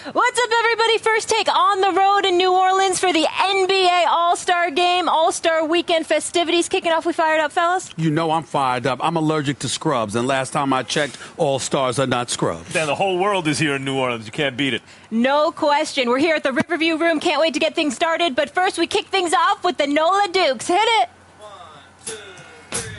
What's up, everybody? First take on the road in New Orleans for the NBA All-Star Game. All-Star Weekend festivities kicking off. We fired up, fellas? You know I'm fired up. I'm allergic to scrubs, and last time I checked, All-Stars are not scrubs. Then the whole world is here in New Orleans. You can't beat it. No question. We're here at the Riverview Room. Can't wait to get things started. But first, we kick things off with the NOLA Dukes. Hit it. 1, 2, 3.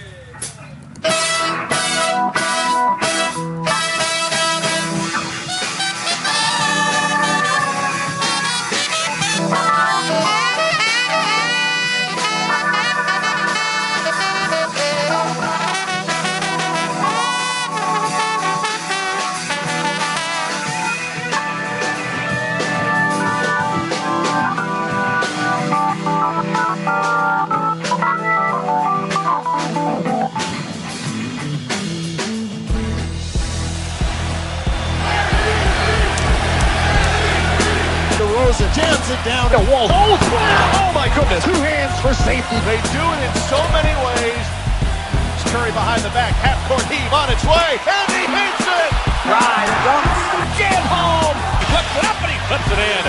Jams it down to Wall. Oh, my goodness. 2 hands for safety. They do it in so many ways. It's Curry behind the back. Half-court heave on its way. And he hits it. Right. Jam home. He flips it up and he flips it in.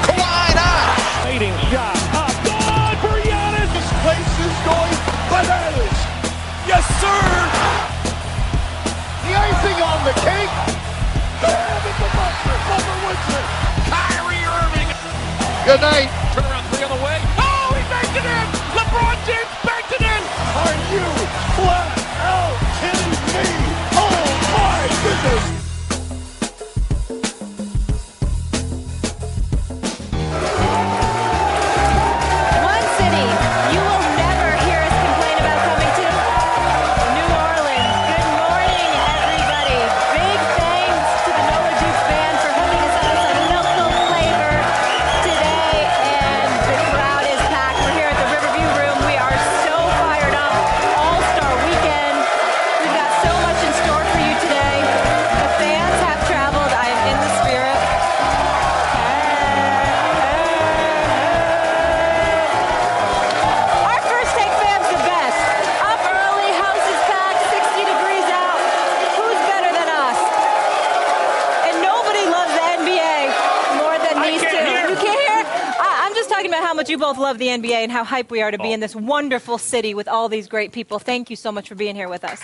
Kawhi now. Fading shot. Good for Giannis. This place is going bananas. Yes, sir. The icing on the cake. Bam! It's a buster. Butler wins it. Kyrie Irving. Good night. Turnaround 3 on the way. Oh, he banked it in. LeBron James banked it in. Are you flat out kidding me? Oh, my goodness. One city you will never hear us complain about coming to. New Orleans. Good morning, everybody. Big thanks to the NOLA Dukes band for hooking us up with some local flavor today. And the crowd is packed. We're here at the Riverview Room. We are so fired up. All-Star Weekend. We've got so much in store for you today. The fans have traveled. I am in the spirit. Our first take fan's the best. Up early, house is packed, 60 degrees out. Who's better than us? And nobody loves the NBA more than these two. You can't hear? I'm just talking about how much you both love the NBA and how hype we are to be in this wonderful city with all these great people. Thank you so much for being here with us.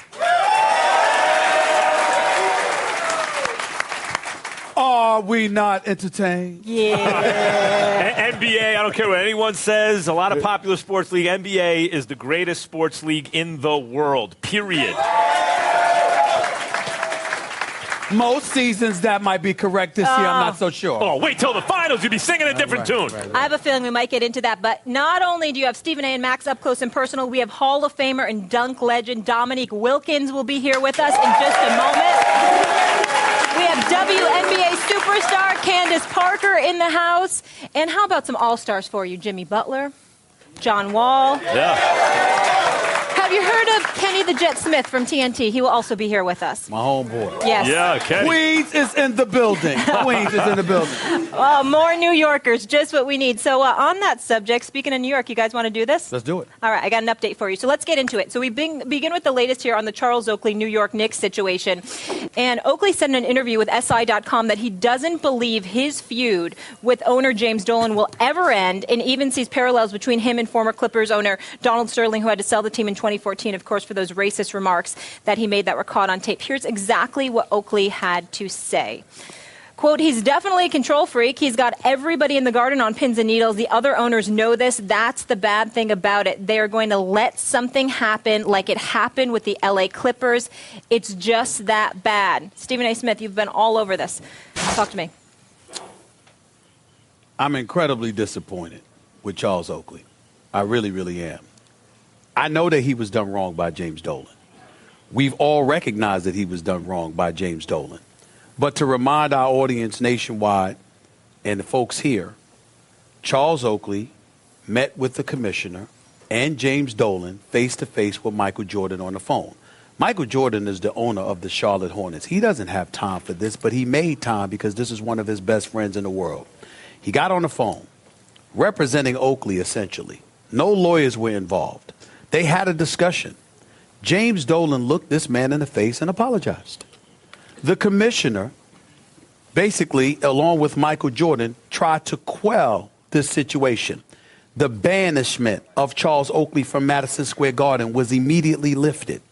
Are we not entertained? Yeah. NBA, I don't care what anyone says, a lot of popular sports league, NBA is the greatest sports league in the world, period. Most seasons that might be correct this year. I'm not so sure. Oh, wait till the finals, you'll be singing a different tune. I have a feeling we might get into that, but not only do you have Stephen A. and Max up close and personal, we have Hall of Famer and dunk legend Dominique Wilkins will be here with us in just a moment. We have WNBA superstar Candace Parker in the house. And how about some all-stars for you? Jimmy Butler, John Wall. Yeah. Have you heard of Kenny the Jet Smith from TNT? He will also be here with us. My homeboy. Yes. Yeah, okay. Queens is in the building. Queens is in the building. More New Yorkers, just what we need. So on that subject, speaking of New York, you guys want to do this? Let's do it. All right, I got an update for you. So let's get into it. So we begin with the latest here on the Charles Oakley New York Knicks situation. And Oakley said in an interview with SI.com that he doesn't believe his feud with owner James Dolan will ever end, and even sees parallels between him and former Clippers owner Donald Sterling, who had to sell the team in 2014, of course, for those racist remarks that he made that were caught on tape. Here's exactly what Oakley had to say. Quote, he's definitely a control freak. He's got everybody in the garden on pins and needles. The other owners know this. That's the bad thing about it. They are going to let something happen like it happened with the LA Clippers. It's just that bad. Stephen A. Smith, you've been all over this. Talk to me. I'm incredibly disappointed with Charles Oakley. I really, really am. I know that he was done wrong by James Dolan. We've all recognized that he was done wrong by James Dolan. But to remind our audience nationwide and the folks here, Charles Oakley met with the commissioner and James Dolan face-to-face with Michael Jordan on the phone. Michael Jordan is the owner of the Charlotte Hornets. He doesn't have time for this, but he made time because this is one of his best friends in the world. He got on the phone, representing Oakley essentially. No lawyers were involved. They had a discussion. James Dolan looked this man in the face and apologized. The commissioner basically, along with Michael Jordan, tried to quell this situation. The banishment of Charles Oakley from Madison Square Garden was immediately lifted.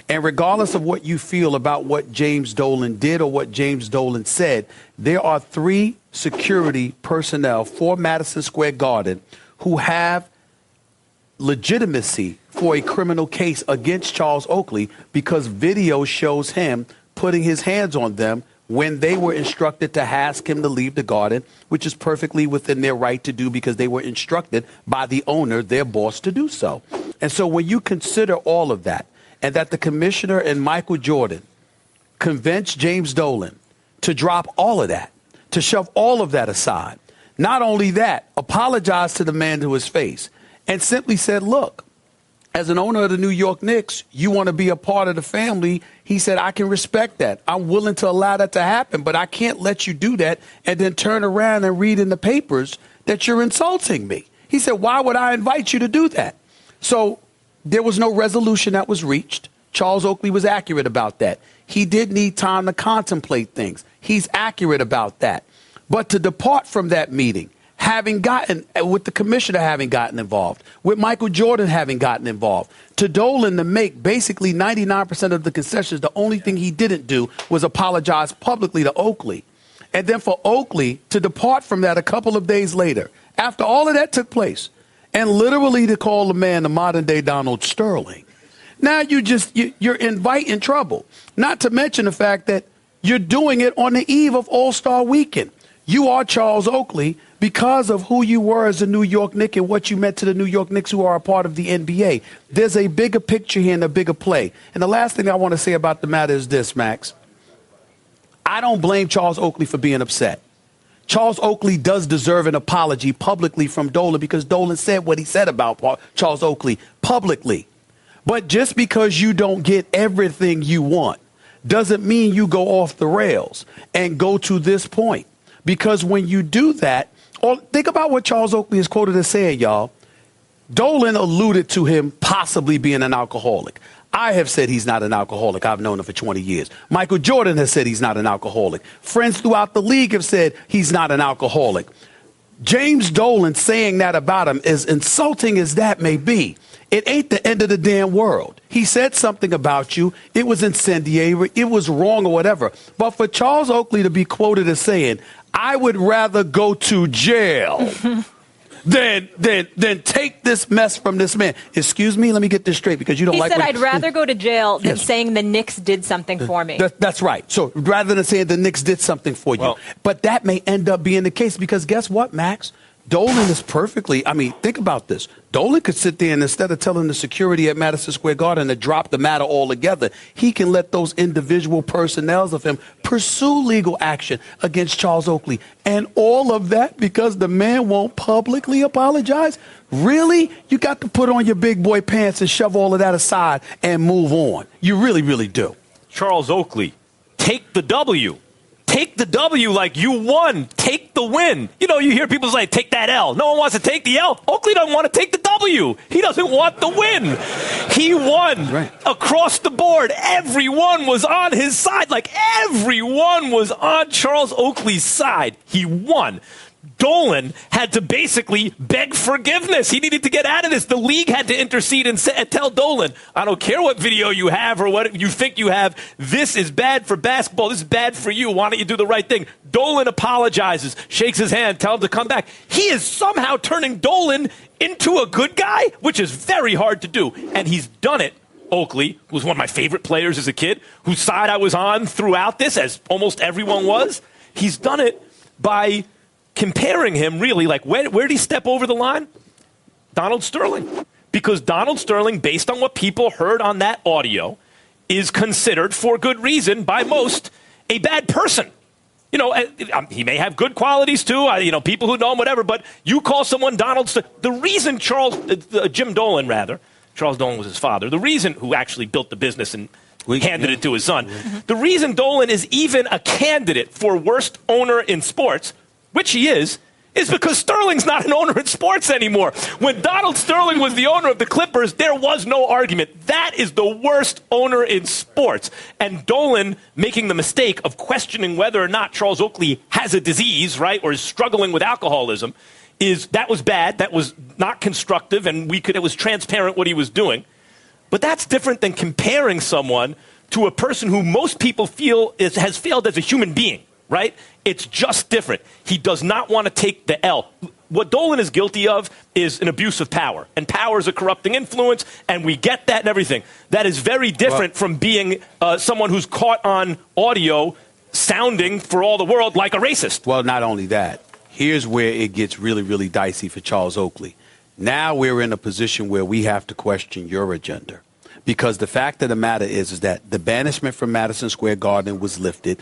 And regardless of what you feel about what James Dolan did or what James Dolan said, there are 3 security personnel for Madison Square Garden who have legitimacy for a criminal case against Charles Oakley because video shows him putting his hands on them when they were instructed to ask him to leave the garden, which is perfectly within their right to do because they were instructed by the owner, their boss, to do so. And so when you consider all of that, and that the commissioner and Michael Jordan convinced James Dolan to drop all of that, to shove all of that aside, not only that, apologize to the man to his face and simply said, look, as an owner of the New York Knicks, you want to be a part of the family. He said, I can respect that. I'm willing to allow that to happen, but I can't let you do that and then turn around and read in the papers that you're insulting me. He said, why would I invite you to do that? So there was no resolution that was reached. Charles Oakley was accurate about that. He did need time to contemplate things. He's accurate about that. But to depart from that meeting, with the commissioner having gotten involved, with Michael Jordan having gotten involved, to Dolan to make basically 99% of the concessions, the only thing he didn't do was apologize publicly to Oakley. And then for Oakley to depart from that a couple of days later, after all of that took place, and literally to call the man the modern-day Donald Sterling. Now you're inviting trouble, not to mention the fact that you're doing it on the eve of All-Star Weekend. You are Charles Oakley because of who you were as a New York Knick and what you meant to the New York Knicks who are a part of the NBA. There's a bigger picture here and a bigger play. And the last thing I want to say about the matter is this, Max. I don't blame Charles Oakley for being upset. Charles Oakley does deserve an apology publicly from Dolan because Dolan said what he said about Charles Oakley publicly. But just because you don't get everything you want doesn't mean you go off the rails and go to this point. Because when you do that, or think about what Charles Oakley is quoted as saying, y'all. Dolan alluded to him possibly being an alcoholic. I have said he's not an alcoholic. I've known him for 20 years. Michael Jordan has said he's not an alcoholic. Friends throughout the league have said he's not an alcoholic. James Dolan saying that about him, as insulting as that may be, it ain't the end of the damn world. He said something about you. It was incendiary. It was wrong or whatever. But for Charles Oakley to be quoted as saying, I would rather go to jail than take this mess from this man. Excuse me, let me get this straight because you don't like. He said, I'd rather go to jail than saying the Knicks did something for me. That's right. So rather than saying the Knicks did something for you. But that may end up being the case because guess what, Max? Dolan is perfectly, think about this. Dolan could sit there and instead of telling the security at Madison Square Garden to drop the matter altogether, he can let those individual personnels of him pursue legal action against Charles Oakley. And all of that because the man won't publicly apologize? Really? You got to put on your big boy pants and shove all of that aside and move on. You really, really do. Charles Oakley, take the W. Take the W like you won. Take the win. You know, you hear people say, take that L. No one wants to take the L. Oakley doesn't want to take the W. He doesn't want the win. He won across the board. Everyone was on his side. Like everyone was on Charles Oakley's side. He won. Dolan had to basically beg forgiveness. He needed to get out of this. The league had to intercede and tell Dolan, I don't care what video you have or what you think you have. This is bad for basketball. This is bad for you. Why don't you do the right thing? Dolan apologizes, shakes his hand, tells him to come back. He is somehow turning Dolan into a good guy, which is very hard to do. And he's done it. Oakley, who was one of my favorite players as a kid, whose side I was on throughout this, as almost everyone was. He's done it by comparing him, really, like where did he step over the line? Donald Sterling. Because Donald Sterling, based on what people heard on that audio, is considered, for good reason, by most, a bad person. You know, he may have good qualities, too. People who know him, whatever. But you call someone Donald Sterling. The reason Jim Dolan, rather, Charles Dolan was his father, the reason who actually built the business and handed it to his son, the reason Dolan is even a candidate for worst owner in sports, which he is is because Sterling's not an owner in sports anymore. When Donald Sterling was the owner of the Clippers, there was no argument. That is the worst owner in sports. And Dolan making the mistake of questioning whether or not Charles Oakley has a disease, right, or is struggling with alcoholism, that was bad. That was not constructive, and it was transparent what he was doing. But that's different than comparing someone to a person who most people feel has failed as a human being, right? It's just different. He does not want to take the L. What Dolan is guilty of is an abuse of power, and power is a corrupting influence, and we get that and everything. That is very different from being someone who's caught on audio sounding for all the world like a racist. Well, not only that. Here's where it gets really, really dicey for Charles Oakley. Now we're in a position where we have to question your agenda. Because the fact of the matter is that the banishment from Madison Square Garden was lifted.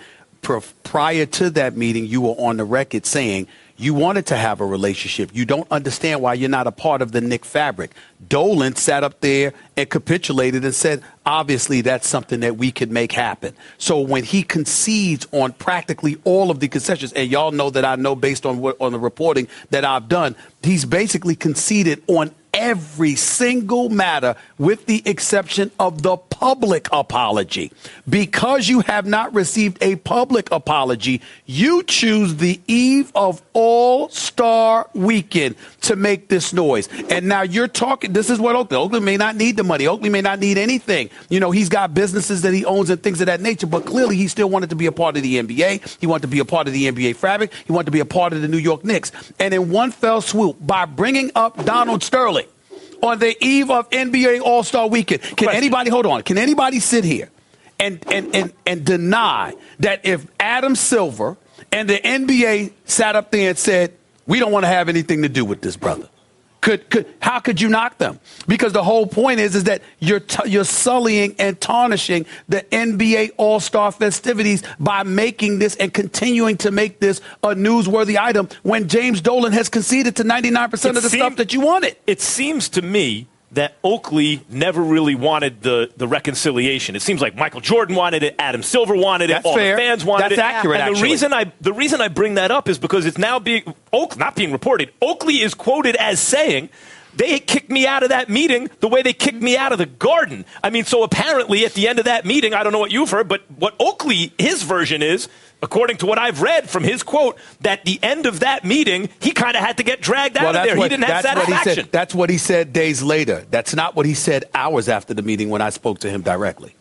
Prior to that meeting, you were on the record saying you wanted to have a relationship. You don't understand why you're not a part of the Knick fabric. Dolan sat up there and capitulated and said, obviously, that's something that we could make happen. So when he concedes on practically all of the concessions, and y'all know that I know based on the reporting that I've done, he's basically conceded on every single matter with the exception of the public apology. Because you have not received a public apology, you choose the eve of All-Star Weekend to make this noise. And now you're talking, this is what Oakland may not need the money. Oakland may not need anything. You know, he's got businesses that he owns and things of that nature, but clearly he still wanted to be a part of the NBA. He wanted to be a part of the NBA fabric. He wanted to be a part of the New York Knicks. And in one fell swoop, by bringing up Donald Sterling on the eve of NBA All-Star Weekend, can anybody sit here and deny that if Adam Silver and the NBA sat up there and said, we don't want to have anything to do with this brother? How could you knock them? Because the whole point is that you're sullying and tarnishing the NBA All-Star festivities by making this and continuing to make this a newsworthy item when James Dolan has conceded to 99% of the stuff that you wanted. It seems to me that Oakley never really wanted the reconciliation. It seems like Michael Jordan wanted it, Adam Silver wanted it, That's all fair. the fans wanted it. That's accurate, and the reason I bring that up is because it's now not being reported. Oakley is quoted as saying, they kicked me out of that meeting the way they kicked me out of the Garden. I mean, so apparently at the end of that meeting, I don't know what you've heard, but what Oakley, his version is, according to what I've read from his quote, that the end of that meeting, he kind of had to get dragged out of there. He didn't have satisfaction. That's what he said days later. That's not what he said hours after the meeting when I spoke to him directly.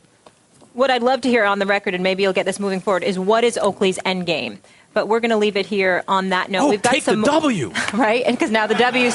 What I'd love to hear on the record, and maybe you'll get this moving forward, is what is Oakley's end game? But we're going to leave it here on that note. We've got take the W. Right? And because now the W's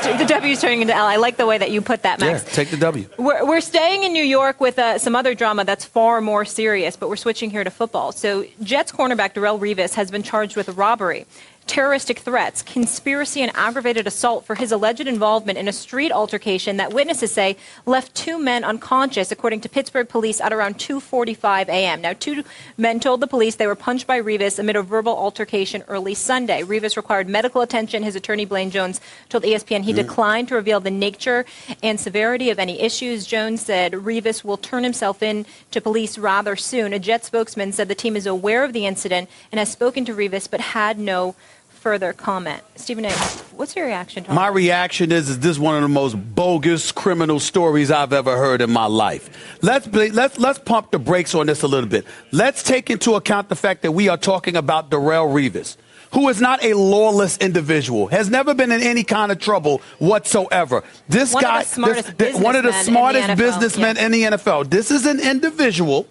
turning into L. I like the way that you put that, Max. Yeah, take the W. We're staying in New York with some other drama that's far more serious, but we're switching here to football. So Jets cornerback Darrelle Revis has been charged with robbery, terroristic threats, conspiracy, and aggravated assault for his alleged involvement in a street altercation that witnesses say left two men unconscious, according to Pittsburgh police, at around 2:45 a.m. Now, two men told the police they were punched by Revis amid a verbal altercation early Sunday. Revis required medical attention. His attorney, Blaine Jones, told ESPN he declined to reveal the nature and severity of any issues. Jones said Revis will turn himself in to police rather soon. A Jet spokesman said the team is aware of the incident and has spoken to Revis, but had no further comment. Stephen A., what's your reaction to all My this? reaction is this is one of the most bogus criminal stories I've ever heard in my life. Let's pump the brakes on this a little bit. Let's take into account the fact that we are talking about Darrelle Revis, who is not a lawless individual, has never been in any kind of trouble whatsoever. This One guy, of the smartest one of the smartest businessmen yeah. in the NFL. This is an individual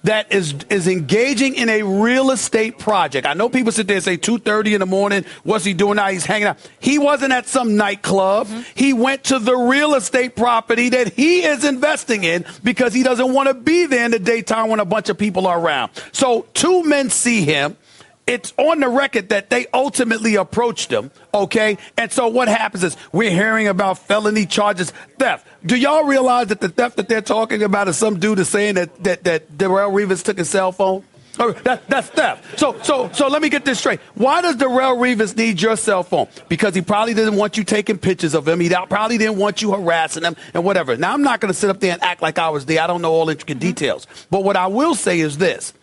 that is engaging in a real estate project. I know people sit there and say 2:30 in the morning, what's he doing now? He's hanging out. He wasn't at some nightclub. He went to the real estate property that he is investing in because he doesn't want to be there in the daytime when a bunch of people are around. So two men see him. It's on the record that they ultimately approached him, okay? And so what happens is we're hearing about felony charges, theft. Do y'all realize that the theft that they're talking about is some dude is saying that Darrelle Revis took his cell phone? That's theft. So let me get this straight. Why does Darrelle Revis need your cell phone? Because he probably didn't want you taking pictures of him. He probably didn't want you harassing him and whatever. Now, I'm not going to sit up there and act like I was there. I don't know all intricate details. But what I will say is this.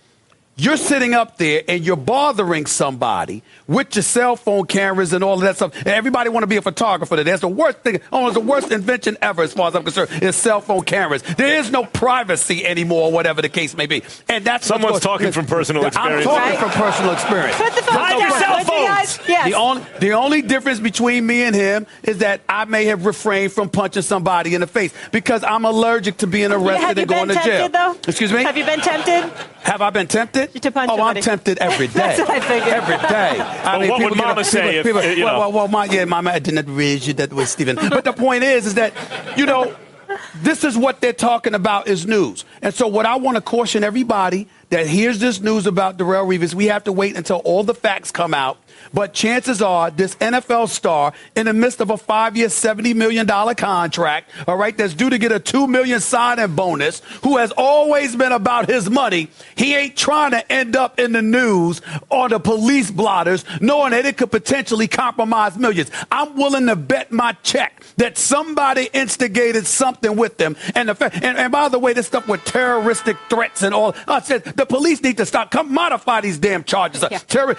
You're sitting up there and you're bothering somebody with your cell phone cameras and all of that stuff. And everybody want to be a photographer. That's the worst thing, almost the worst invention ever, as far as I'm concerned, is cell phone cameras. There is no privacy anymore, whatever the case may be. And that's someone's talking from personal experience. I'm talking from personal experience. Put the phone Hide down. your cell Would you guys? phones. Yes. The only difference between me and him is that I may have refrained from punching somebody in the face because I'm allergic to being arrested and going to jail. Have you been tempted, though? Excuse me? Have you been tempted? Have I been tempted? To punch I'm somebody. tempted every day. That's what I figured. Every day. What would Mama say if, you know? Well, Mama, I didn't raise you that way, Stephen. But the point is that, this is what they're talking about is news. And so what I want to caution everybody that here's this news about Darrelle Revis. We have to wait until all the facts come out. But chances are this NFL star in the midst of a 5-year, $70 million contract, all right, that's due to get a $2 million signing bonus, who has always been about his money. He ain't trying to end up in the news or the police blotters, knowing that it could potentially compromise millions. I'm willing to bet my check that somebody instigated something with them. And by the way, this stuff with terroristic threats and all, I said the police need to stop. Come modify these damn charges. Yeah.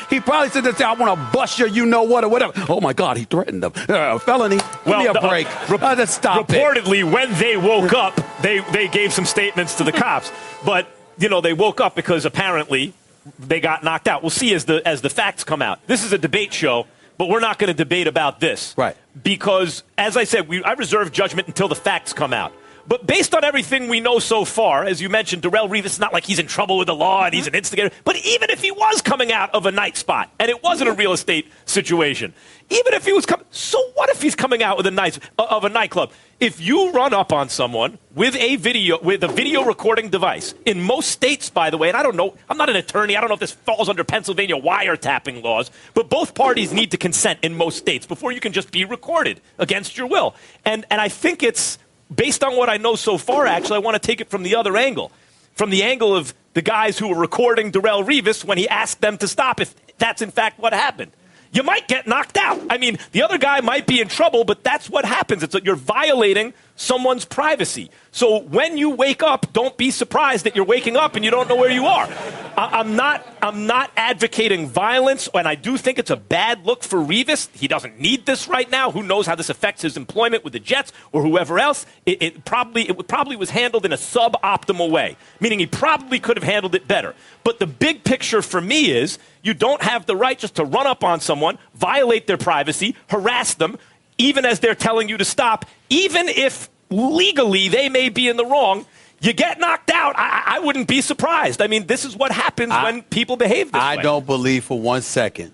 He probably said that, I want to bust you know what or whatever. Oh my God, he threatened them. Felony. Give me a break. Just stop reportedly, when they woke up, they gave some statements to the cops. But, they woke up because apparently they got knocked out. We'll see as the facts come out. This is a debate show, but we're not going to debate about this. Right. Because, as I said, I reserve judgment until the facts come out. But based on everything we know so far, as you mentioned, Darrelle Revis, it's not like he's in trouble with the law and he's an instigator. But even if he was coming out of a night spot and it wasn't a real estate situation, even if he was so what if he's coming out with a nightclub? If you run up on someone with a video recording device, in most states, by the way, and I don't know, I'm not an attorney, I don't know if this falls under Pennsylvania wiretapping laws, but both parties need to consent in most states before you can just be recorded against your will. And I think it's based on what I know so far, actually, I want to take it from the other angle. From the angle of the guys who were recording Darrelle Revis when he asked them to stop, if that's in fact what happened. You might get knocked out. I mean, the other guy might be in trouble, but that's what happens. You're violating someone's privacy. So when you wake up, don't be surprised that you're waking up and you don't know where you are. I'm not advocating violence, and I do think it's a bad look for Revis. He doesn't need this right now. Who knows how this affects his employment with the Jets or whoever else? It probably was handled in a suboptimal way, meaning he probably could have handled it better. But the big picture for me is you don't have the right just to run up on someone, violate their privacy, harass them, even as they're telling you to stop, even if legally they may be in the wrong. You get knocked out. I wouldn't be surprised. I mean, this is what happens when people behave this way. I don't believe for 1 second,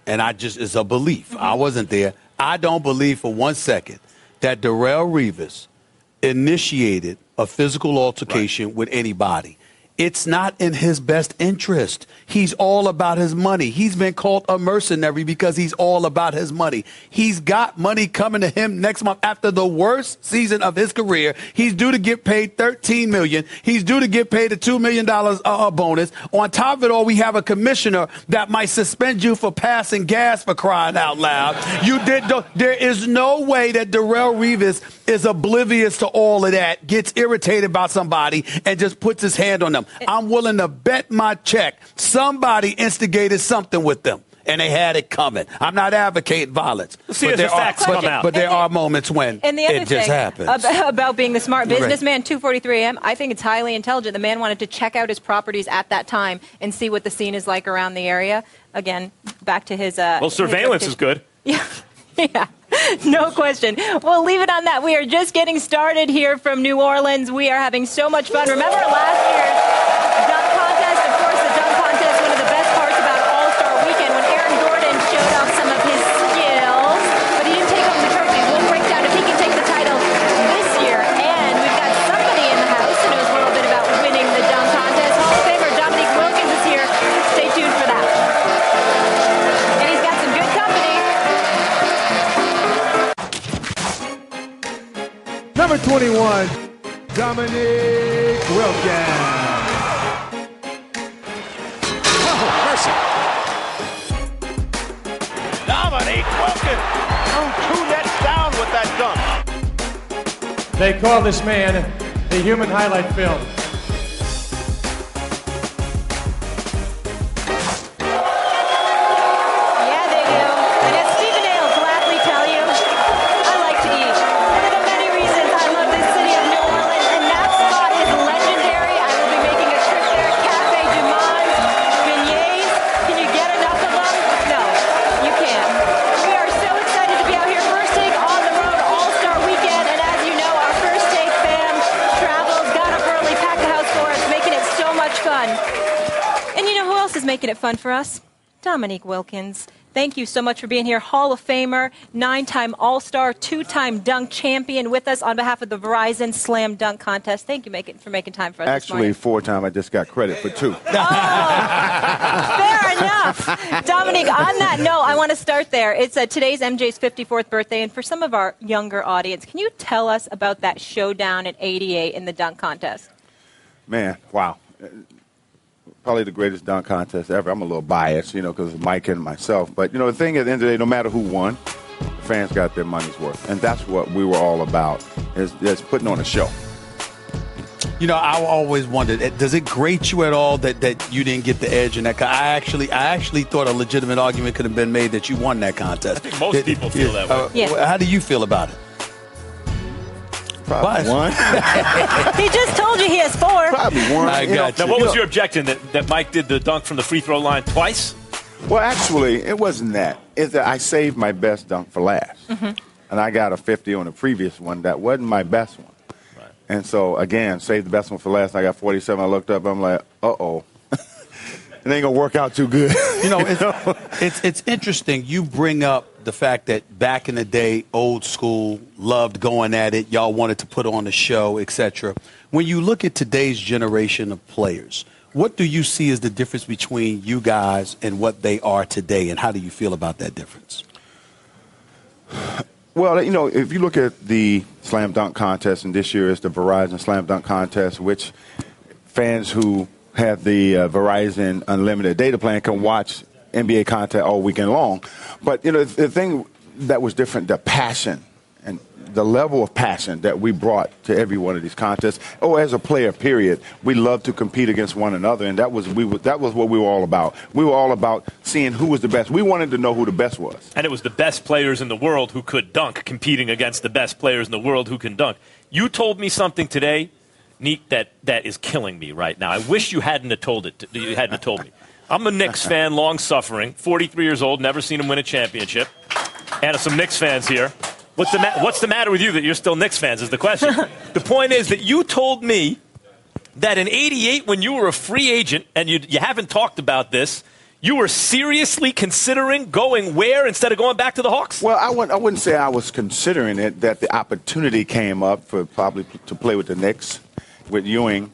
and it's a belief. I wasn't there. I don't believe for 1 second that Darrelle Revis initiated a physical altercation with anybody. It's not in his best interest. He's all about his money. He's been called a mercenary because he's all about his money. He's got money coming to him next month after the worst season of his career. He's due to get paid $13 million. He's due to get paid a $2 million bonus. On top of it all, we have a commissioner that might suspend you for passing gas, for crying out loud. There is no way that Darrelle Revis is oblivious to all of that, gets irritated by somebody, and just puts his hand on them. I'm willing to bet my check somebody instigated something with them, and they had it coming. I'm not advocating violence. See if the facts come out. But there are moments when it just happens. About being the smart businessman, 2:43 a.m., I think it's highly intelligent. The man wanted to check out his properties at that time and see what the scene is like around the area. Again, back to his... well, surveillance is good. Yeah. Yeah, no question. We'll leave it on that. We are just getting started here from New Orleans. We are having so much fun. Remember last year's dunk contest? Of course, the dunk contest, one of the best parts about All-Star Weekend, when Aaron Gordon showed off some of his skills, but he didn't take home the trophy. We'll break down if he can take the title this year. And we've got somebody in the house who knows a little bit about winning the dunk contest. Hall of Famer Dominique Wilkins is here. Stay tuned for that. And he's got some good company. Number 21, Dominique Wilkins. Oh, mercy. Dominique Wilkins threw 2 nets down with that dunk. They call this man the human highlight film. making it fun for us, Dominique Wilkins. Thank you so much for being here. Hall of Famer, 9-time All-Star, 2-time dunk champion with us on behalf of the Verizon Slam Dunk Contest. Thank you for making time for us this Actually, morning. 4-time. I just got credit for 2. Fair enough. Dominique, on that note, I want to start there. It's today's MJ's 54th birthday, and for some of our younger audience, can you tell us about that showdown at 88 in the dunk contest? Man, wow. Probably the greatest dunk contest ever. I'm a little biased, because of Mike and myself. But, the thing at the end of the day, no matter who won, the fans got their money's worth. And that's what we were all about, is putting on a show. I always wondered, does it grate you at all that you didn't get the edge in that? I actually thought a legitimate argument could have been made that you won that contest. I think most people feel that way. Yeah. How do you feel about it? Probably one. He just told you he has 4. Probably one. I got you. Now, what was your objection, that Mike did the dunk from the free throw line twice? Well, actually, it wasn't that. It's that I saved my best dunk for last. Mm-hmm. And I got a 50 on the previous one. That wasn't my best one. Right. And so, again, saved the best one for last. I got 47. I looked up. I'm like, uh-oh. It ain't going to work out too good. It's interesting. You bring up the fact that back in the day, old school, loved going at it. Y'all wanted to put on a show, etc. When you look at today's generation of players, what do you see as the difference between you guys and what they are today, and how do you feel about that difference? Well, if you look at the Slam Dunk Contest, and this year is the Verizon Slam Dunk Contest, which fans who have the Verizon Unlimited data plan can watch NBA content all weekend long. But, the thing that was different, the passion and the level of passion that we brought to every one of these contests, as a player, period, we love to compete against one another, and that was what we were all about. We were all about seeing who was the best. We wanted to know who the best was. And it was the best players in the world who could dunk competing against the best players in the world who can dunk. You told me something today, Neek, that is killing me right now. I wish you hadn't have told me. I'm a Knicks fan, long-suffering, 43 years old, never seen him win a championship. And some Knicks fans here. What's the matter with you that you're still Knicks fans is the question. The point is that you told me that in 88, when you were a free agent, and you haven't talked about this, you were seriously considering going where instead of going back to the Hawks? Well, I wouldn't say I was considering it, that the opportunity came up for probably to play with the Knicks, with Ewing.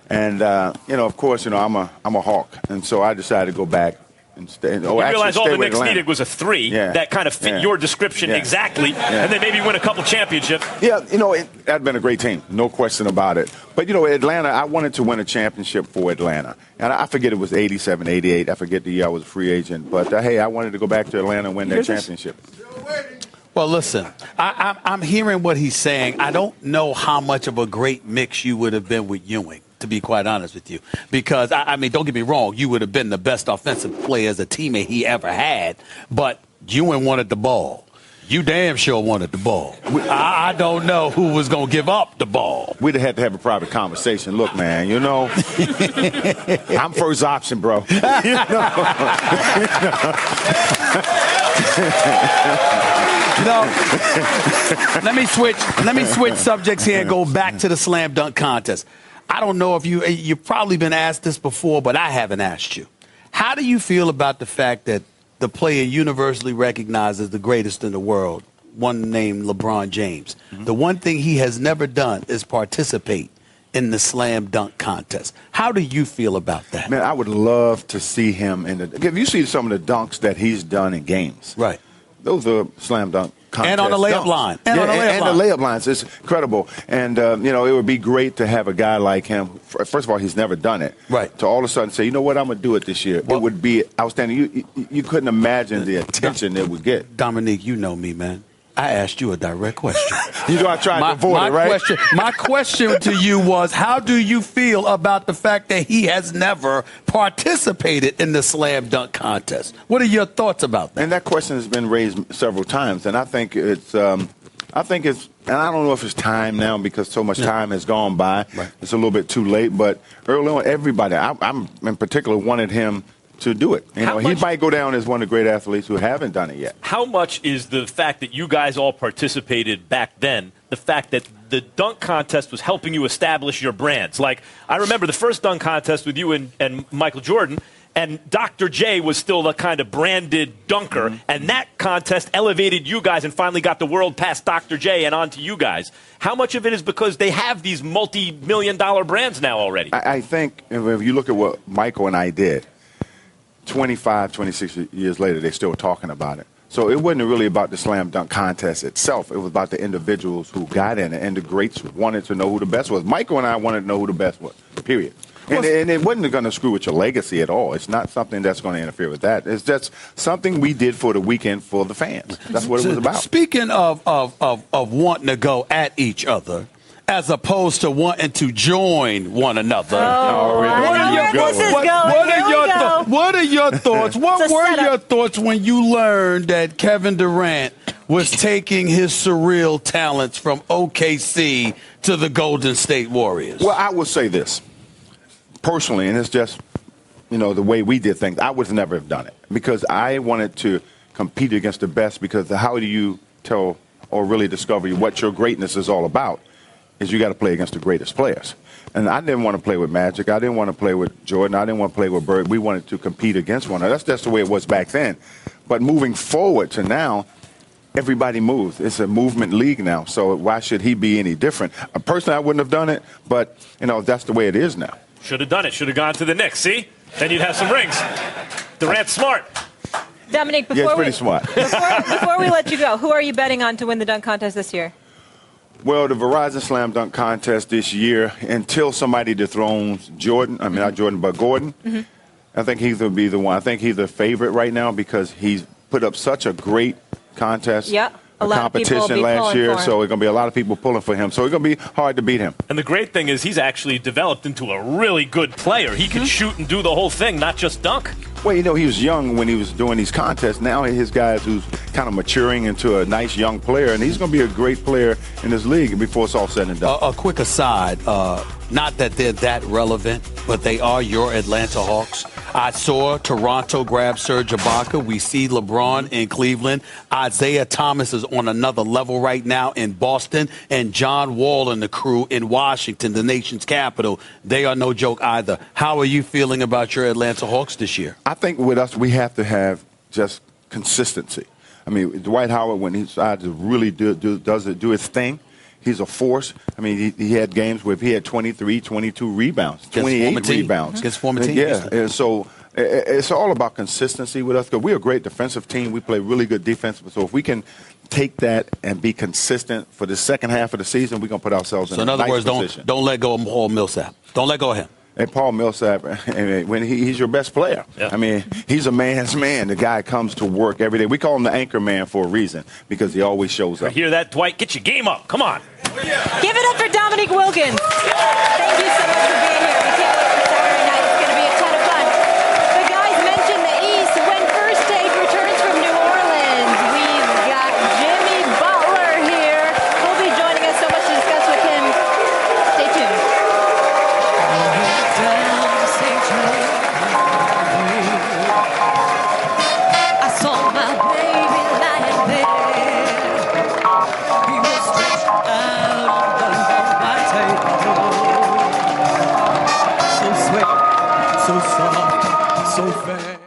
And, of course, I'm a Hawk. And so I decided to go back and stay. You realize all the Knicks needed was a 3 that kind of fit your description exactly, and then maybe win a couple championships. Yeah, it had been a great team, no question about it. But, Atlanta, I wanted to win a championship for Atlanta. And I forget it was 87, 88. I forget the year I was a free agent. But, hey, I wanted to go back to Atlanta and win that championship. Well, listen, I'm hearing what he's saying. I don't know how much of a great mix you would have been with Ewing, to be quite honest with you. Because, I mean, don't get me wrong, you would have been the best offensive player as a teammate he ever had, but Ewing wanted the ball. You damn sure wanted the ball. I don't know who was going to give up the ball. We'd have had to have a private conversation. Look, man, I'm first option, bro. Let me switch subjects here and go back to the slam dunk contest. I don't know if you've probably been asked this before, but I haven't asked you. How do you feel about the fact that the player universally recognized as the greatest in the world, one named LeBron James, the one thing he has never done is participate in the slam dunk contest? How do you feel about that? Man, I would love to see him if you see some of the dunks that he's done in games. Right. Those are slam dunk contest and on the layup dunks. line. And the layup lines. It's incredible. And, it would be great to have a guy like him. First of all, he's never done it. Right. To all of a sudden say, you know what, I'm going to do it this year. Well, it would be outstanding. You couldn't imagine the attention it would get. Dominique, you know me, man. I asked you a direct question. I tried to avoid it, right? My question to you was, how do you feel about the fact that he has never participated in the slam dunk contest? What are your thoughts about that? And that question has been raised several times, and I think it's and I don't know if it's time now because so much time has gone by. Right. It's a little bit too late, but early on, everybody, I'm in particular wanted him to do it. He might go down as one of the great athletes who haven't done it yet. How much is the fact that you guys all participated back then, the fact that the dunk contest was helping you establish your brands? Like, I remember the first dunk contest with you and Michael Jordan, and Dr. J was still the kind of branded dunker, and that contest elevated you guys and finally got the world past Dr. J and onto you guys. How much of it is because they have these multi-million-dollar brands now already? I think if you look at what Michael and I did, 25, 26 years later, they're still talking about it. So it wasn't really about the slam dunk contest itself. It was about the individuals who got in it, and the greats wanted to know who the best was. Michael and I wanted to know who the best was, period. And it wasn't going to screw with your legacy at all. It's not something that's going to interfere with that. It's just something we did for the weekend for the fans. That's what it was about. Speaking of wanting to go at each other, as opposed to wanting to join one another. What are your thoughts? What were your thoughts when you learned that Kevin Durant was taking his surreal talents from OKC to the Golden State Warriors? Well, I will say this. Personally, and it's just, the way we did things, I would never have done it because I wanted to compete against the best because how do you tell or really discover what your greatness is all about is you got to play against the greatest players. And I didn't want to play with Magic. I didn't want to play with Jordan. I didn't want to play with Bird. We wanted to compete against one another. That's just the way it was back then. But moving forward to now, everybody moves. It's a movement league now, so why should he be any different? Personally, I wouldn't have done it, but, that's the way it is now. Should have done it. Should have gone to the Knicks. See? Then you'd have some rings. Durant's smart. Dominique, He's pretty smart. before we let you go, who are you betting on to win the dunk contest this year? Well, the Verizon Slam Dunk Contest this year, until somebody dethrones Jordan, not Jordan, but Gordon, I think he's going to be the one. I think he's the favorite right now because he's put up such a great contest. Yeah. A lot competition of people last year, so him. it's going to be a lot of people pulling for him. So it's going to be hard to beat him. And the great thing is he's actually developed into a really good player. He can shoot and do the whole thing, not just dunk. Well, he was young when he was doing these contests. Now his guys who's kind of maturing into a nice young player, and he's going to be a great player in this league before it's all said and done. A quick aside, not that they're that relevant, but they are your Atlanta Hawks. I saw Toronto grab Serge Ibaka. We see LeBron in Cleveland. Isaiah Thomas is on another level right now in Boston. And John Wall and the crew in Washington, the nation's capital. They are no joke either. How are you feeling about your Atlanta Hawks this year? I think with us, we have to have just consistency. Dwight Howard, when he decides to really do his thing, he's a force. He had games where he had 23, 22 rebounds, 28 rebounds. Against former team. Yeah, and so it's all about consistency with us because we're a great defensive team. We play really good defense. So if we can take that and be consistent for the second half of the season, we're going to put ourselves in a nice position. So in other words, don't let go of Paul Millsap. Don't let go of him. And Paul Millsap, when he's your best player. Yeah. He's a man's man. The guy comes to work every day. We call him the anchor man for a reason because he always shows up. I hear that, Dwight? Get your game up. Come on. Give it up for Dominique Wilkins. Thank you so much for being here. We can't wait for Saturday night. It's going to be a ton of fun. The guys mentioned the East. When First Take returns from New Orleans, we've got Jimmy Butler here. We'll be joining us. So much to discuss with him. Stay tuned. I saw my baby lying there. He was stretched out on the white table. So sweet, so soft, so fair.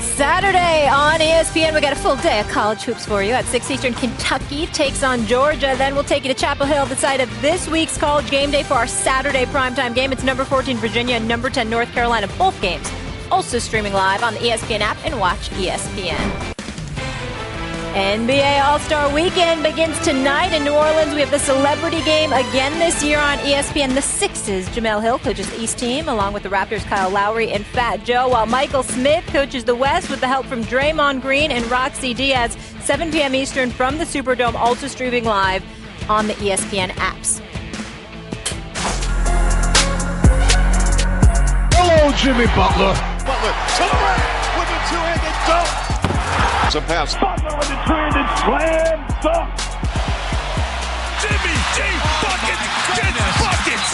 Saturday on ESPN, we got a full day of college hoops for you. At 6 Eastern, Kentucky takes on Georgia. Then we'll take you to Chapel Hill, the site of this week's College Game Day for our Saturday primetime game. It's number 14 Virginia and number 10 North Carolina. Both games also streaming live on the ESPN app and watch ESPN. NBA All-Star Weekend begins tonight in New Orleans. We have the celebrity game again this year on ESPN. The Sixes, Jamel Hill coaches the East team, along with the Raptors' Kyle Lowry and Fat Joe, while Michael Smith coaches the West with the help from Draymond Green and Roxy Diaz. 7 p.m. Eastern from the Superdome, also streaming live on the ESPN apps. Hello, Jimmy Butler. Butler to the rack with a two-handed dunk. It's a pass. Butler with a two-handed slam dunk. Jimmy G. Buckets gets buckets.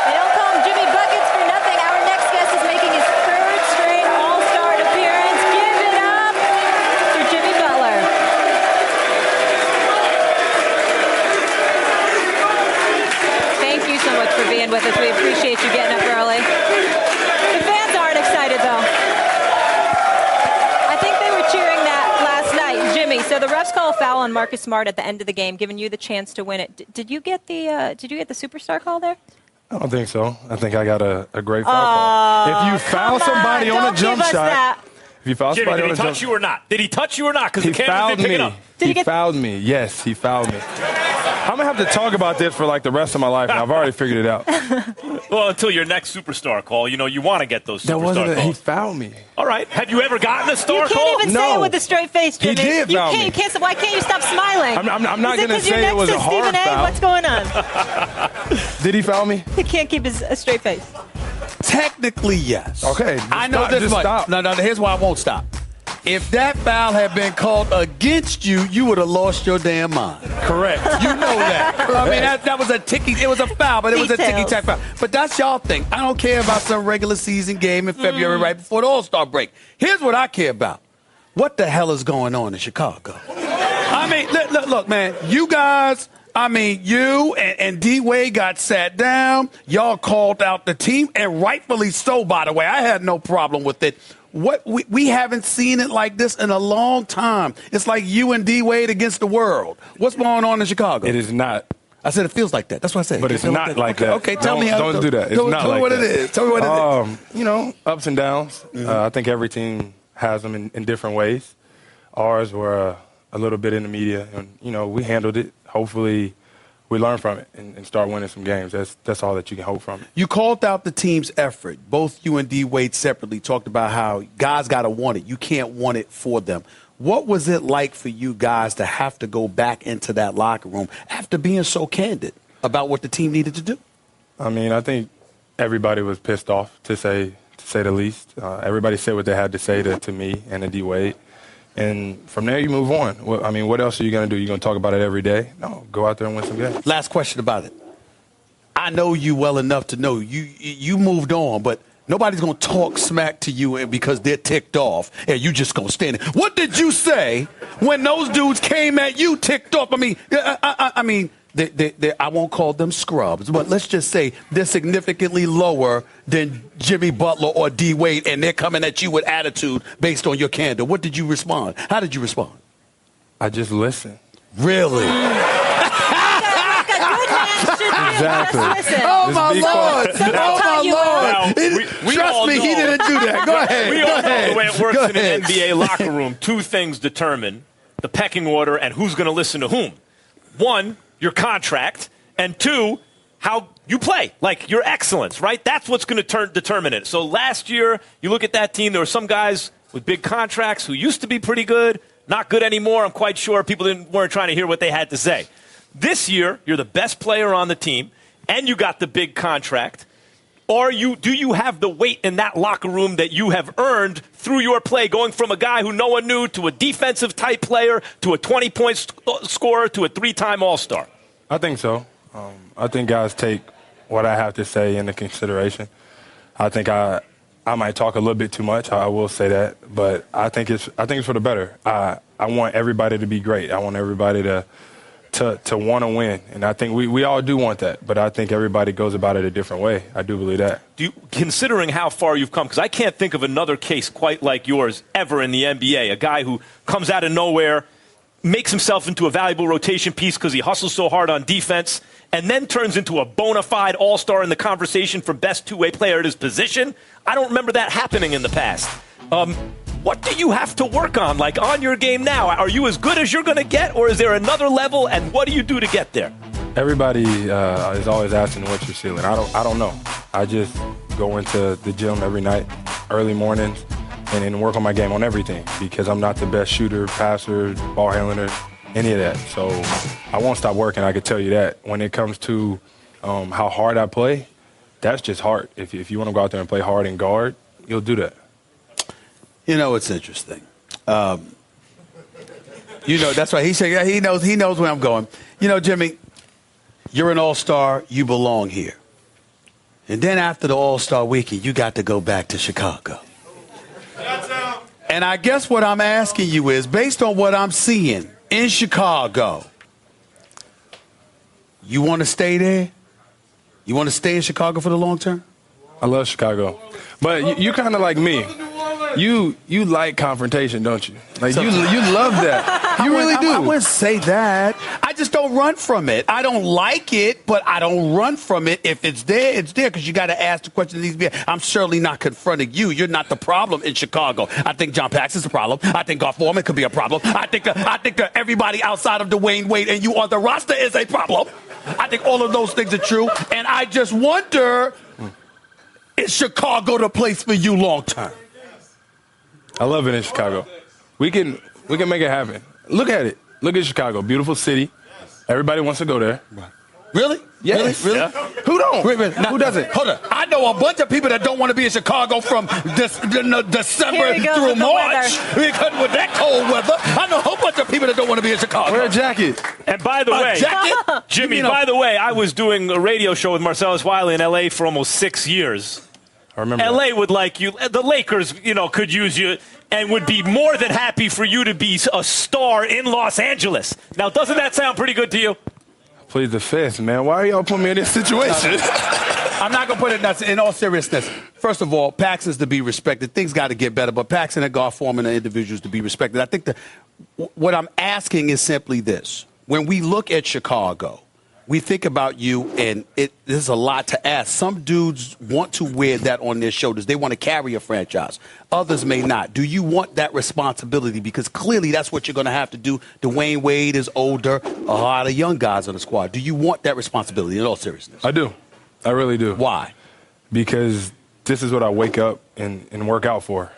They don't call him Jimmy Buckets for nothing. Our next guest is making his third straight All-Star appearance. Give it up for Jimmy Butler. with us. We appreciate you getting up early. The fans aren't excited, though. I think they were cheering that last night. Jimmy, so the refs call a foul on Marcus Smart at the end of the game, giving you the chance to win it. Did you get the superstar call there? I don't think so. I think I got a great foul call. If you foul somebody on a jump shot, if you foul Jimmy, somebody did on he a touch jump you or not? Did he touch you or not? Because the he cameras fouled didn't pick me. it up. He fouled me. Yes, he fouled me. I'm going to have to talk about this for like the rest of my life. Now. I've already figured it out. Well, until your next superstar call, you want to get those superstar calls. He fouled me. All right. Have you ever gotten a star You call? can't even say it with a straight face, Jimmy. He did foul me. Why can't you stop smiling? I'm not going to say it was a hard Stephen foul. What's going on? Did he foul me? He can't keep a straight face. Technically, yes. Okay. I know this much. Stop. No, here's why I won't stop. If that foul had been called against you, you would have lost your damn mind. Correct. You know that. I mean, that was it was a foul, but it was a Details. ticky-tack foul. But that's y'all thing. I don't care about some regular season game in February right before the All-Star break. Here's what I care about. What the hell is going on in Chicago? I mean, look, man, you guys... you and D-Wade got sat down. Y'all called out the team, and rightfully so, by the way. I had no problem with it. We haven't seen it like this in a long time. It's like you and D-Wade against the world. What's going on in Chicago? It is not. I said it feels like that. That's what I said. But it's not like that. Okay, tell me how. Don't do that. It's not tell me like what that. it is. Tell me what it is. Ups and downs. I think every team has them in different ways. Ours were a little bit in the media, and we handled it. Hopefully, we learn from it and start winning some games. That's all that you can hope from it. You called out the team's effort. Both you and D-Wade separately talked about how guys got to want it. You can't want it for them. What was it like for you guys to have to go back into that locker room after being so candid about what the team needed to do? I mean, I think everybody was pissed off, to say the least. Everybody said what they had to say to me and to D-Wade. And from there, you move on. What else are you going to do? You going to talk about it every day? No, go out there and win some games. Last question about it. I know you well enough to know you moved on, but nobody's going to talk smack to you because they're ticked off, and you just going to stand there. What did you say when those dudes came at you ticked off? I mean, I won't call them scrubs, but let's just say they're significantly lower than Jimmy Butler or D-Wade, and they're coming at you with attitude based on your candor. What did you respond? How did you respond? I just listened. Really? Exactly. Oh, my Lord. Oh, my Lord. We Trust all me, know. he didn't do that. Go ahead. We Go all know ahead. the way it works Go in an ahead. NBA locker room. Two things determine the pecking order and who's going to listen to whom. One, your contract, and two, how you play, like your excellence, right? That's what's going to determine it. So last year, you look at that team, there were some guys with big contracts who used to be pretty good, not good anymore. I'm quite sure people weren't trying to hear what they had to say. This year, you're the best player on the team, and you got the big contract. Or do you have the weight in that locker room that you have earned through your play, going from a guy who no one knew to a defensive-type player to a 20-point scorer to a 3-time All-Star? I think so. I think guys take what I have to say into consideration. I think I might talk a little bit too much. I will say that, but I think it's for the better. I want everybody to be great. I want everybody to want to win, and I think we all do want that. But I think everybody goes about it a different way. I do believe that. Considering how far you've come, because I can't think of another case quite like yours ever in the NBA. A guy who comes out of nowhere, makes himself into a valuable rotation piece because he hustles so hard on defense, and then turns into a bona fide all-star in the conversation for best two-way player at his position. I don't remember that happening in the past. What do you have to work on, like on your game now? Are you as good as you're going to get, or is there another level, and what do you do to get there? Everybody is always asking what's your ceiling. I don't know. I just go into the gym every night, early mornings, and work on my game on everything because I'm not the best shooter, passer, ball handler, any of that. So I won't stop working, I can tell you that. When it comes to how hard I play, that's just hard. If you want to go out there and play hard and guard, you'll do that. You know, it's interesting. That's why he said he knows where I'm going. You know, Jimmy, you're an all-star. You belong here. And then after the all-star weekend, you got to go back to Chicago. And I guess what I'm asking you is, based on what I'm seeing in Chicago, you want to stay there? You want to stay in Chicago for the long term? I love Chicago. But you kind of like me. You like confrontation, don't you? Like, you love that. You really do. I wouldn't say that. I just don't run from it. I don't like it, but I don't run from it. If it's there, it's there, because you got to ask the question that needs to be. I'm certainly not confronting you. You're not the problem in Chicago. I think John Paxson's a problem. I think Garth Foreman could be a problem. I think that everybody outside of Dwayne Wade and you on the roster is a problem. I think all of those things are true. And I just wonder, is Chicago the place for you long term? I love it in Chicago. We can make it happen. Look at it. Look at Chicago. Beautiful city. Everybody wants to go there. Right. Really? Yes. Really? Yeah. Who don't? Now, who doesn't? Hold on. I know a bunch of people that don't want to be in Chicago from December through March because with that cold weather. I know a whole bunch of people that don't want to be in Chicago. Wear a jacket. And by the way, jacket? Jimmy, by the way, I was doing a radio show with Marcellus Wiley in L.A. for almost 6 years. I remember L.A. would like you. The Lakers, could use you and would be more than happy for you to be a star in Los Angeles. Now, doesn't that sound pretty good to you? Plead the fifth, man. Why are y'all putting me in this situation? I'm not going to put it in all seriousness. First of all, Paxson's to be respected. Things got to get better, but Paxson and Garth Foreman are individuals to be respected. I think what I'm asking is simply this. When we look at Chicago, we think about you, and there's a lot to ask. Some dudes want to wear that on their shoulders. They want to carry a franchise. Others may not. Do you want that responsibility? Because clearly that's what you're going to have to do. Dwayne Wade is older. A lot of young guys on the squad. Do you want that responsibility in all seriousness? I do. I really do. Why? Because this is what I wake up and work out for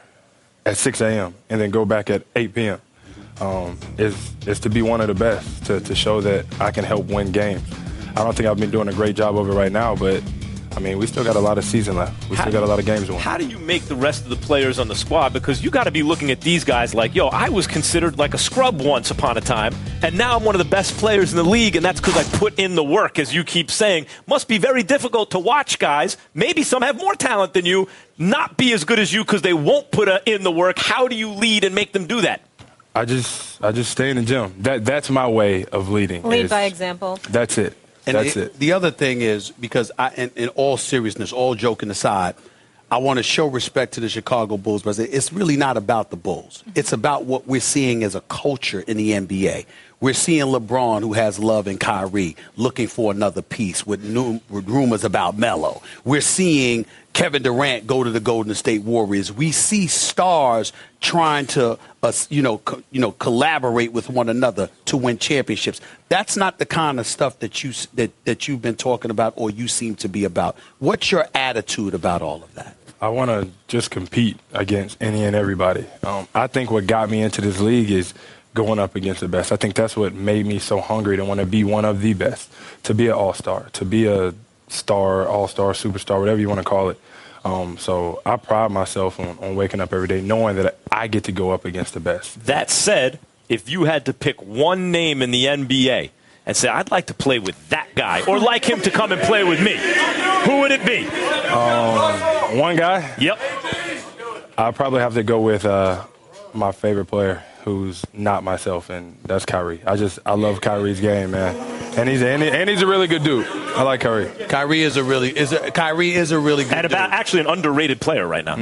at 6 a.m. and then go back at 8 p.m. Is to be one of the best, to show that I can help win games. I don't think I've been doing a great job of it right now, but, we still got a lot of season left. We still got a lot of games to win. How do you make the rest of the players on the squad? Because you got to be looking at these guys like, I was considered like a scrub once upon a time, and now I'm one of the best players in the league, and that's because I put in the work, as you keep saying. Must be very difficult to watch guys. Maybe some have more talent than you, not be as good as you because they won't put in the work. How do you lead and make them do that? I just stay in the gym. That's my way of leading. Lead by example. That's it. And that's it. The other thing is, because in all seriousness, all joking aside, I want to show respect to the Chicago Bulls, but it's really not about the Bulls. It's about what we're seeing as a culture in the NBA. We're seeing LeBron, who has love, and Kyrie looking for another piece with rumors about Melo. We're seeing Kevin Durant go to the Golden State Warriors. We see stars trying to, collaborate with one another to win championships. That's not the kind of stuff that you've been talking about or you seem to be about. What's your attitude about all of that? I want to just compete against any and everybody. I think what got me into this league is going up against the best. I think that's what made me so hungry to want to be one of the best, to be an all-star, to be a star, all-star, superstar, whatever you want to call it. So I pride myself on waking up every day knowing that I get to go up against the best. That said, if you had to pick one name in the NBA and say, I'd like to play with that guy or like him to come and play with me, who would it be? One guy? Yep. I'd probably have to go with my favorite player, who's not myself, and that's Kyrie. I love Kyrie's game, man. And he's a really good dude. I like Kyrie. Kyrie is a really good dude. Actually an underrated player right now.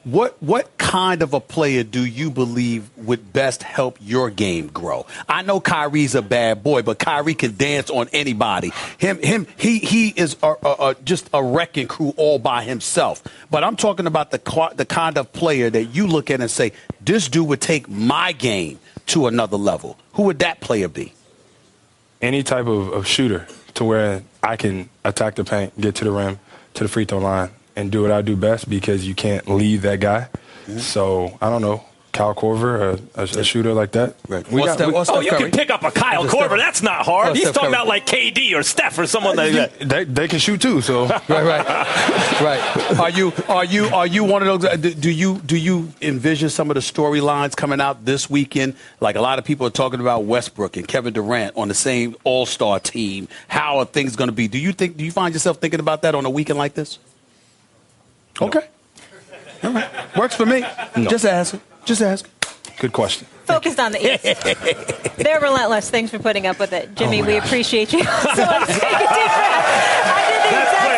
What kind of a player do you believe would best help your game grow? I know Kyrie's a bad boy, but Kyrie can dance on anybody. He is just a wrecking crew all by himself. But I'm talking about the kind of player that you look at and say, this dude would take my game to another level. Who would that player be? Any type of shooter to where I can attack the paint, get to the rim, to the free throw line, and do what I do best, because you can't leave that guy. Mm-hmm. So, I don't know, Kyle Korver, a shooter like that. Right. You can pick up a Kyle Korver. That's not hard. He's talking about like KD or Steph or someone like that. They can shoot too, so. Right. Are you one of those? Do you envision some of the storylines coming out this weekend? Like a lot of people are talking about Westbrook and Kevin Durant on the same All-Star team. How are things going to be? Do you find yourself thinking about that on a weekend like this? No. Okay. All right. Works for me. No. Just ask. Good question. Focused on the East. They're relentless. Thanks for putting up with it. Jimmy, we appreciate you so much. Take a deep breath. I did the exact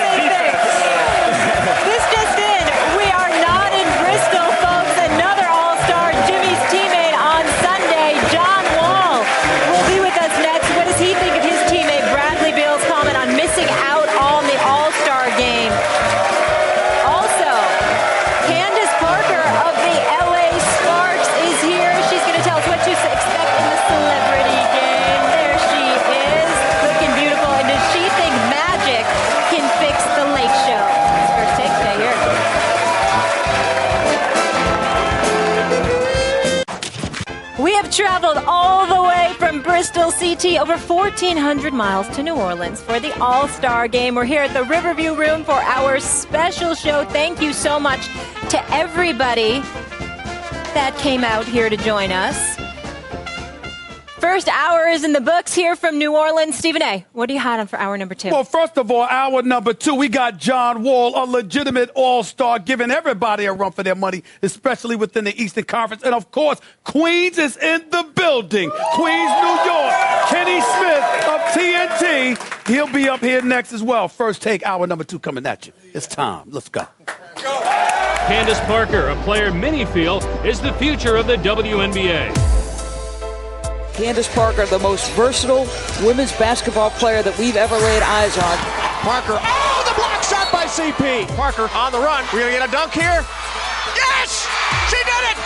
Bristol CT, over 1,400 miles to New Orleans for the All-Star Game. We're here at the Riverview Room for our special show. Thank you so much to everybody that came out here to join us. First hour is in the books here from New Orleans. Stephen A., what do you have on for hour number 2? Well, first of all, hour number 2, we got John Wall, a legitimate all-star, giving everybody a run for their money, especially within the Eastern Conference. And, of course, Queens is in the building. Queens, New York. Kenny Smith of TNT. He'll be up here next as well. First take, hour number 2 coming at you. It's time. Let's go. Candace Parker, a player many feel is the future of the WNBA. Candace Parker, the most versatile women's basketball player that we've ever laid eyes on. Parker, oh, the block shot by CP. Parker on the run. We're going to get a dunk here. Yes! She did it!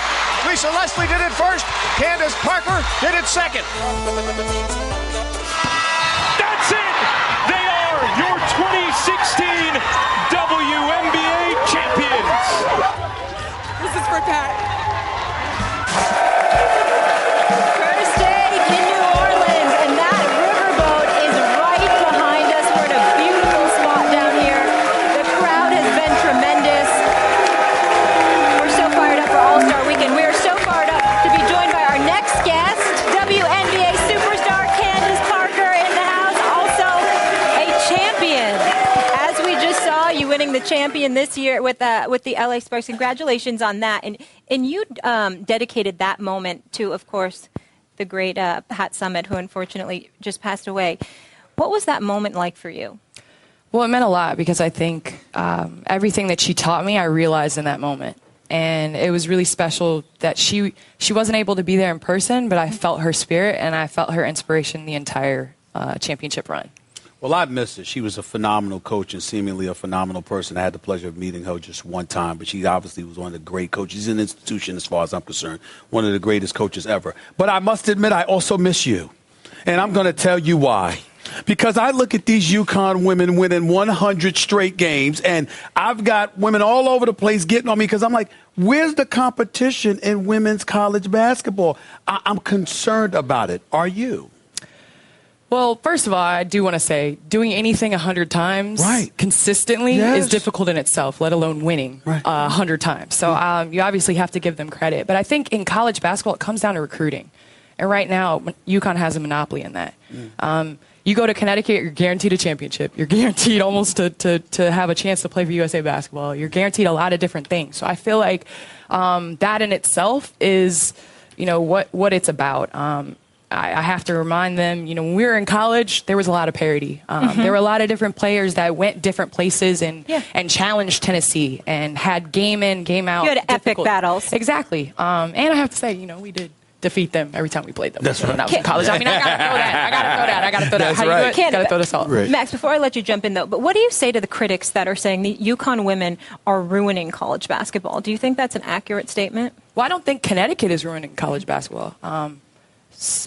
Lisa Leslie did it first. Candace Parker did it second. That's it! They are your 2016 WNBA champions. This is for Pat. The champion this year with the LA Sparks. Congratulations on that. And you dedicated that moment to, of course, the great Pat Summitt, who unfortunately just passed away. What was that moment like for you? Well, it meant a lot because I think everything that she taught me, I realized in that moment. And it was really special that she wasn't able to be there in person, but I felt her spirit and I felt her inspiration the entire championship run. Well, I missed her. She was a phenomenal coach and seemingly a phenomenal person. I had the pleasure of meeting her just one time, but she obviously was one of the great coaches. She's an institution as far as I'm concerned, one of the greatest coaches ever. But I must admit, I also miss you. And I'm going to tell you why. Because I look at these UConn women winning 100 straight games, and I've got women all over the place getting on me because I'm like, where's the competition in women's college basketball? I'm concerned about it. Are you? Well, first of all, I do want to say doing anything 100 times consistently is difficult in itself, let alone winning 100 times. So you obviously have to give them credit. But I think in college basketball, it comes down to recruiting. And right now, UConn has a monopoly in that. You go to Connecticut, you're guaranteed a championship. You're guaranteed almost to have a chance to play for USA Basketball. You're guaranteed a lot of different things. So I feel like that in itself is, what it's about. I have to remind them, when we were in college, there was a lot of parity. There were a lot of different players that went different places and challenged Tennessee and had game in, game out. You had epic battles. Exactly. And I have to say, we did defeat them every time we played them. That's right. When I was in college. I mean, I got to throw that. How do you do it? Got to throw this all. Right. Max, before I let you jump in, though, but what do you say to the critics that are saying the UConn women are ruining college basketball? Do you think that's an accurate statement? Well, I don't think Connecticut is ruining college basketball.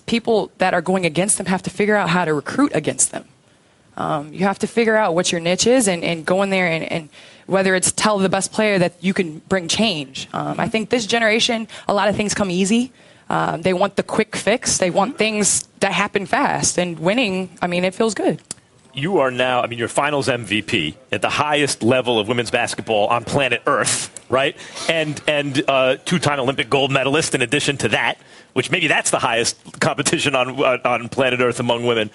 People that are going against them have to figure out how to recruit against them. You have to figure out what your niche is and go in there and whether it's tell the best player that you can bring change. I think this generation, a lot of things come easy. They want the quick fix. They want things that happen fast. And winning, it feels good. You are now, you're finals MVP at the highest level of women's basketball on planet Earth, right? And two-time Olympic gold medalist in addition to that, which maybe that's the highest competition on planet Earth among women.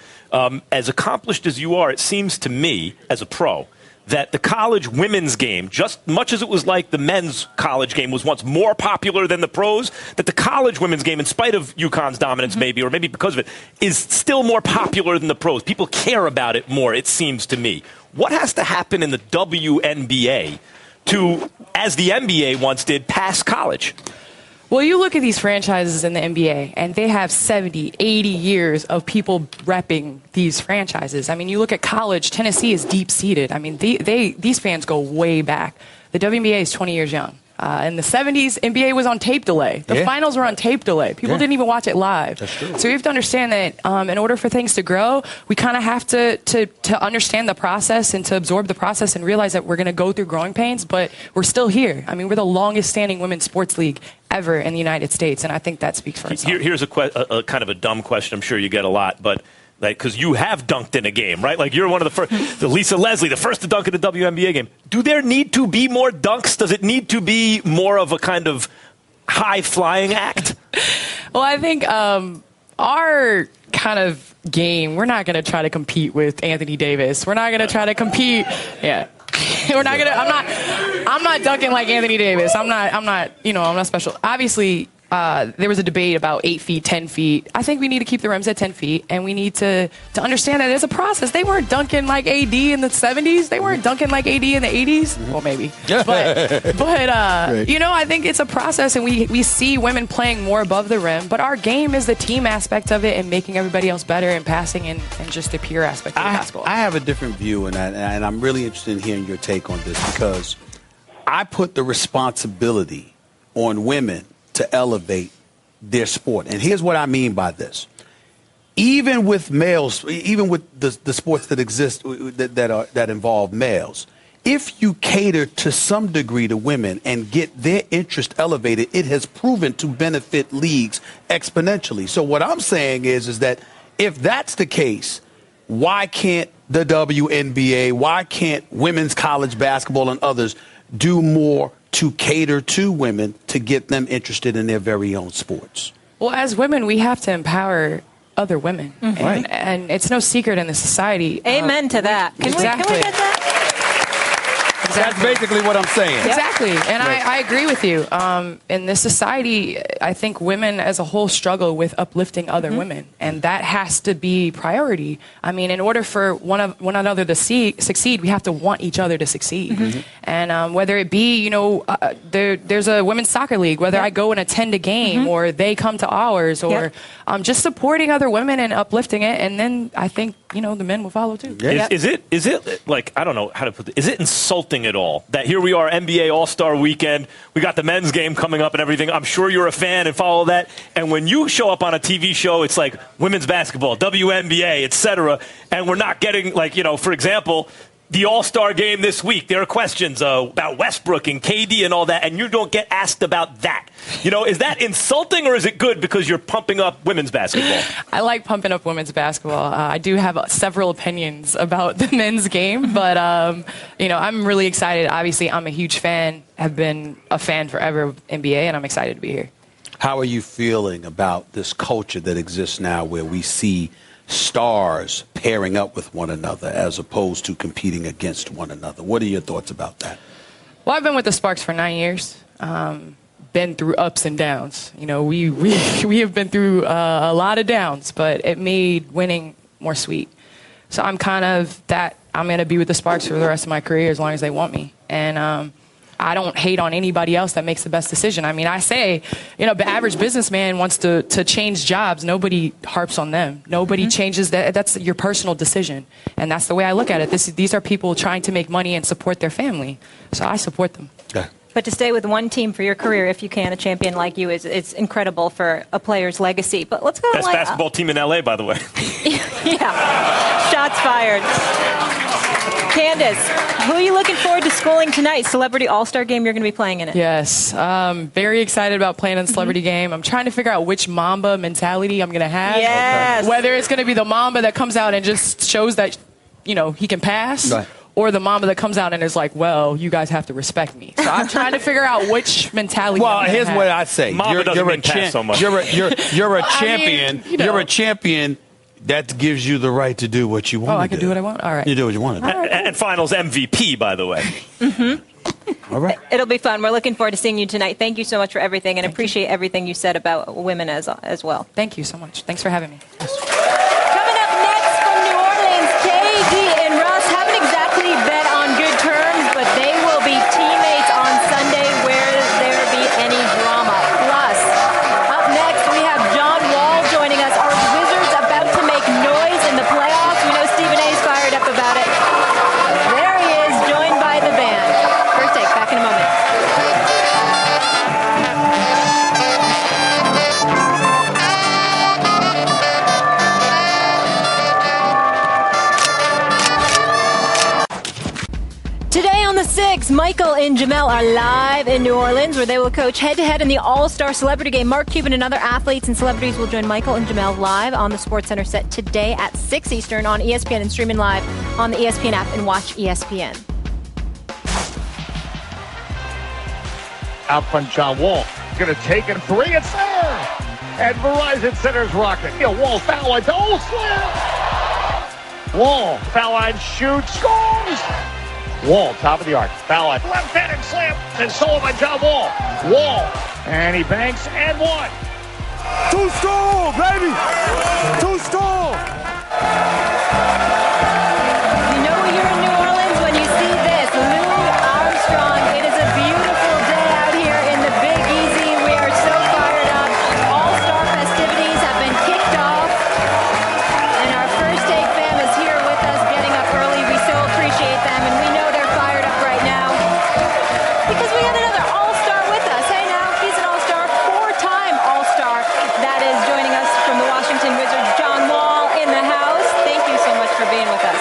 As accomplished as you are, it seems to me, as a pro, that the college women's game, just much as it was like the men's college game was once more popular than the pros, that the college women's game, in spite of UConn's dominance maybe, or maybe because of it, is still more popular than the pros. People care about it more, it seems to me. What has to happen in the WNBA to, as the NBA once did, pass college? Well, you look at these franchises in the NBA, and they have 70, 80 years of people repping these franchises. You look at college, Tennessee is deep-seated. These fans go way back. The WNBA is 20 years young. In the 70s, NBA was on tape delay. The finals were on tape delay. People didn't even watch it live. That's true. So we have to understand that in order for things to grow, we kind of have to understand the process and to absorb the process and realize that we're going to go through growing pains, but we're still here. I mean, we're the longest standing women's sports league ever in the United States, and I think that speaks for itself. Here's a kind of a dumb question. I'm sure you get a lot, but because you have dunked in a game, right? Like you're one of the first, Lisa Leslie, the first to dunk in a WNBA game. Do there need to be more dunks? Does it need to be more of a kind of high-flying act? Well, I think our kind of game, we're not going to try to compete with Anthony Davis. We're not going to try to compete. Yeah. We're not gonna. I'm not dunking like Anthony Davis. I'm not special. Obviously, there was a debate about 8 feet, 10 feet. I think we need to keep the rims at 10 feet, and we need to understand that there's a process. They weren't dunking like AD in the 70s. They weren't dunking like AD in the 80s. Well, maybe. But I think it's a process, and we see women playing more above the rim. But our game is the team aspect of it and making everybody else better and passing and just the pure aspect of basketball. I have a different view in that, and I'm really interested in hearing your take on this because I put the responsibility on women to elevate their sport. And here's what I mean by this. Even with males, even with the sports that exist that involve males, if you cater to some degree to women and get their interest elevated, it has proven to benefit leagues exponentially. So what I'm saying is that if that's the case, why can't the WNBA, why can't women's college basketball and others do more to cater to women to get them interested in their very own sports? Well, as women, we have to empower other women. Mm-hmm. Right. And it's no secret in the society. Amen to that. Can we get that? That's basically what I'm saying. Exactly. And I agree with you. In this society, I think women as a whole struggle with uplifting other women. And that has to be priority. I mean, in order for one another to succeed, we have to want each other to succeed. Mm-hmm. And whether it be, there's a women's soccer league, whether I go and attend a game or they come to ours or just supporting other women and uplifting it. And then I think, the men will follow too. Yeah. Is it like, I don't know how to put this, is it insulting at all that here we are, NBA All-Star Weekend, we got the men's game coming up and everything, I'm sure you're a fan and follow that, and when you show up on a TV show, it's like women's basketball, WNBA, etc., and we're not getting, for example, the All-Star game this week, there are questions about Westbrook and KD and all that, and you don't get asked about that. Is that insulting or is it good because you're pumping up women's basketball? I like pumping up women's basketball. I do have several opinions about the men's game, but, I'm really excited. Obviously, I'm a huge fan, have been a fan forever of NBA, and I'm excited to be here. How are you feeling about this culture that exists now where we see stars pairing up with one another as opposed to competing against one another? What are your thoughts about that? Well, I've been with the Sparks for 9 years. Been through ups and downs. We have been through a lot of downs, but it made winning more sweet. So I'm kind of that. I'm going to be with the Sparks for the rest of my career as long as they want me. And I don't hate on anybody else that makes the best decision. I mean, I say, the average businessman wants to change jobs. Nobody harps on them. Nobody changes that. That's your personal decision. And that's the way I look at it. These are people trying to make money and support their family. So I support them. Yeah. But to stay with one team for your career, if you can, a champion like you, it's incredible for a player's legacy. But let's go. Best basketball team in LA, by the way. Yeah. Shots fired. Candace, who are you looking forward to schooling tonight? Celebrity All-Star game, you're going to be playing in it. Yes. Very excited about playing in the Celebrity game. I'm trying to figure out which Mamba mentality I'm going to have. Yes. Whether it's going to be the Mamba that comes out and just shows that, he can pass. Right. Or the Mamba that comes out and is like, well, you guys have to respect me. So I'm trying to figure out which mentality. Well, here's what I say. Mamba doesn't mean pass so much. You're a champion. You're a champion. That gives you the right to do what you want to do. Oh, I can do what I want? All right. You do what you want to do. And finals MVP, by the way. All right. It'll be fun. We're looking forward to seeing you tonight. Thank you so much for everything and appreciate everything you said about women as well. Thank you so much. Thanks for having me. Coming up next from New Orleans, KD and Russ haven't exactly bet on good terms, but they will be teammates on Sunday where there be any drama. Plus, up next we have John Wall joining us. Are Wizards about to make noise in the playoffs? We know Stephen A. is fired up about it. There he is, joined by the band. First take, back in a moment. Michael and Jamel are live in New Orleans, where they will coach head-to-head in the All-Star Celebrity Game. Mark Cuban and other athletes and celebrities will join Michael and Jamel live on the SportsCenter set today at 6 Eastern on ESPN and streaming live on the ESPN app and watch ESPN. Out front, John Wall. Going to take it 3. It's there. And Verizon centers rocket. Wall foul line. Oh, slam. Wall foul line, shoots, scores. Wall, top of the arc. Foul line. Left-handed slam. And stolen by John Wall. Wall. And he banks and one. 2 score, baby. 2 score. You know you're in New Orleans when you see this. Louis Armstrong. It is a beautiful day out here in the Big Easy. We are so fired up. All-Star festivities have been kicked off. And our First Take fam is here with us, getting up early. We so appreciate them, and we know they're fired up right now because we have another All-Star with us. Hey, now, he's an All-Star, 4-time All-Star. That is joining us from the Washington Wizards, John Wall in the house. Thank you so much for being with us.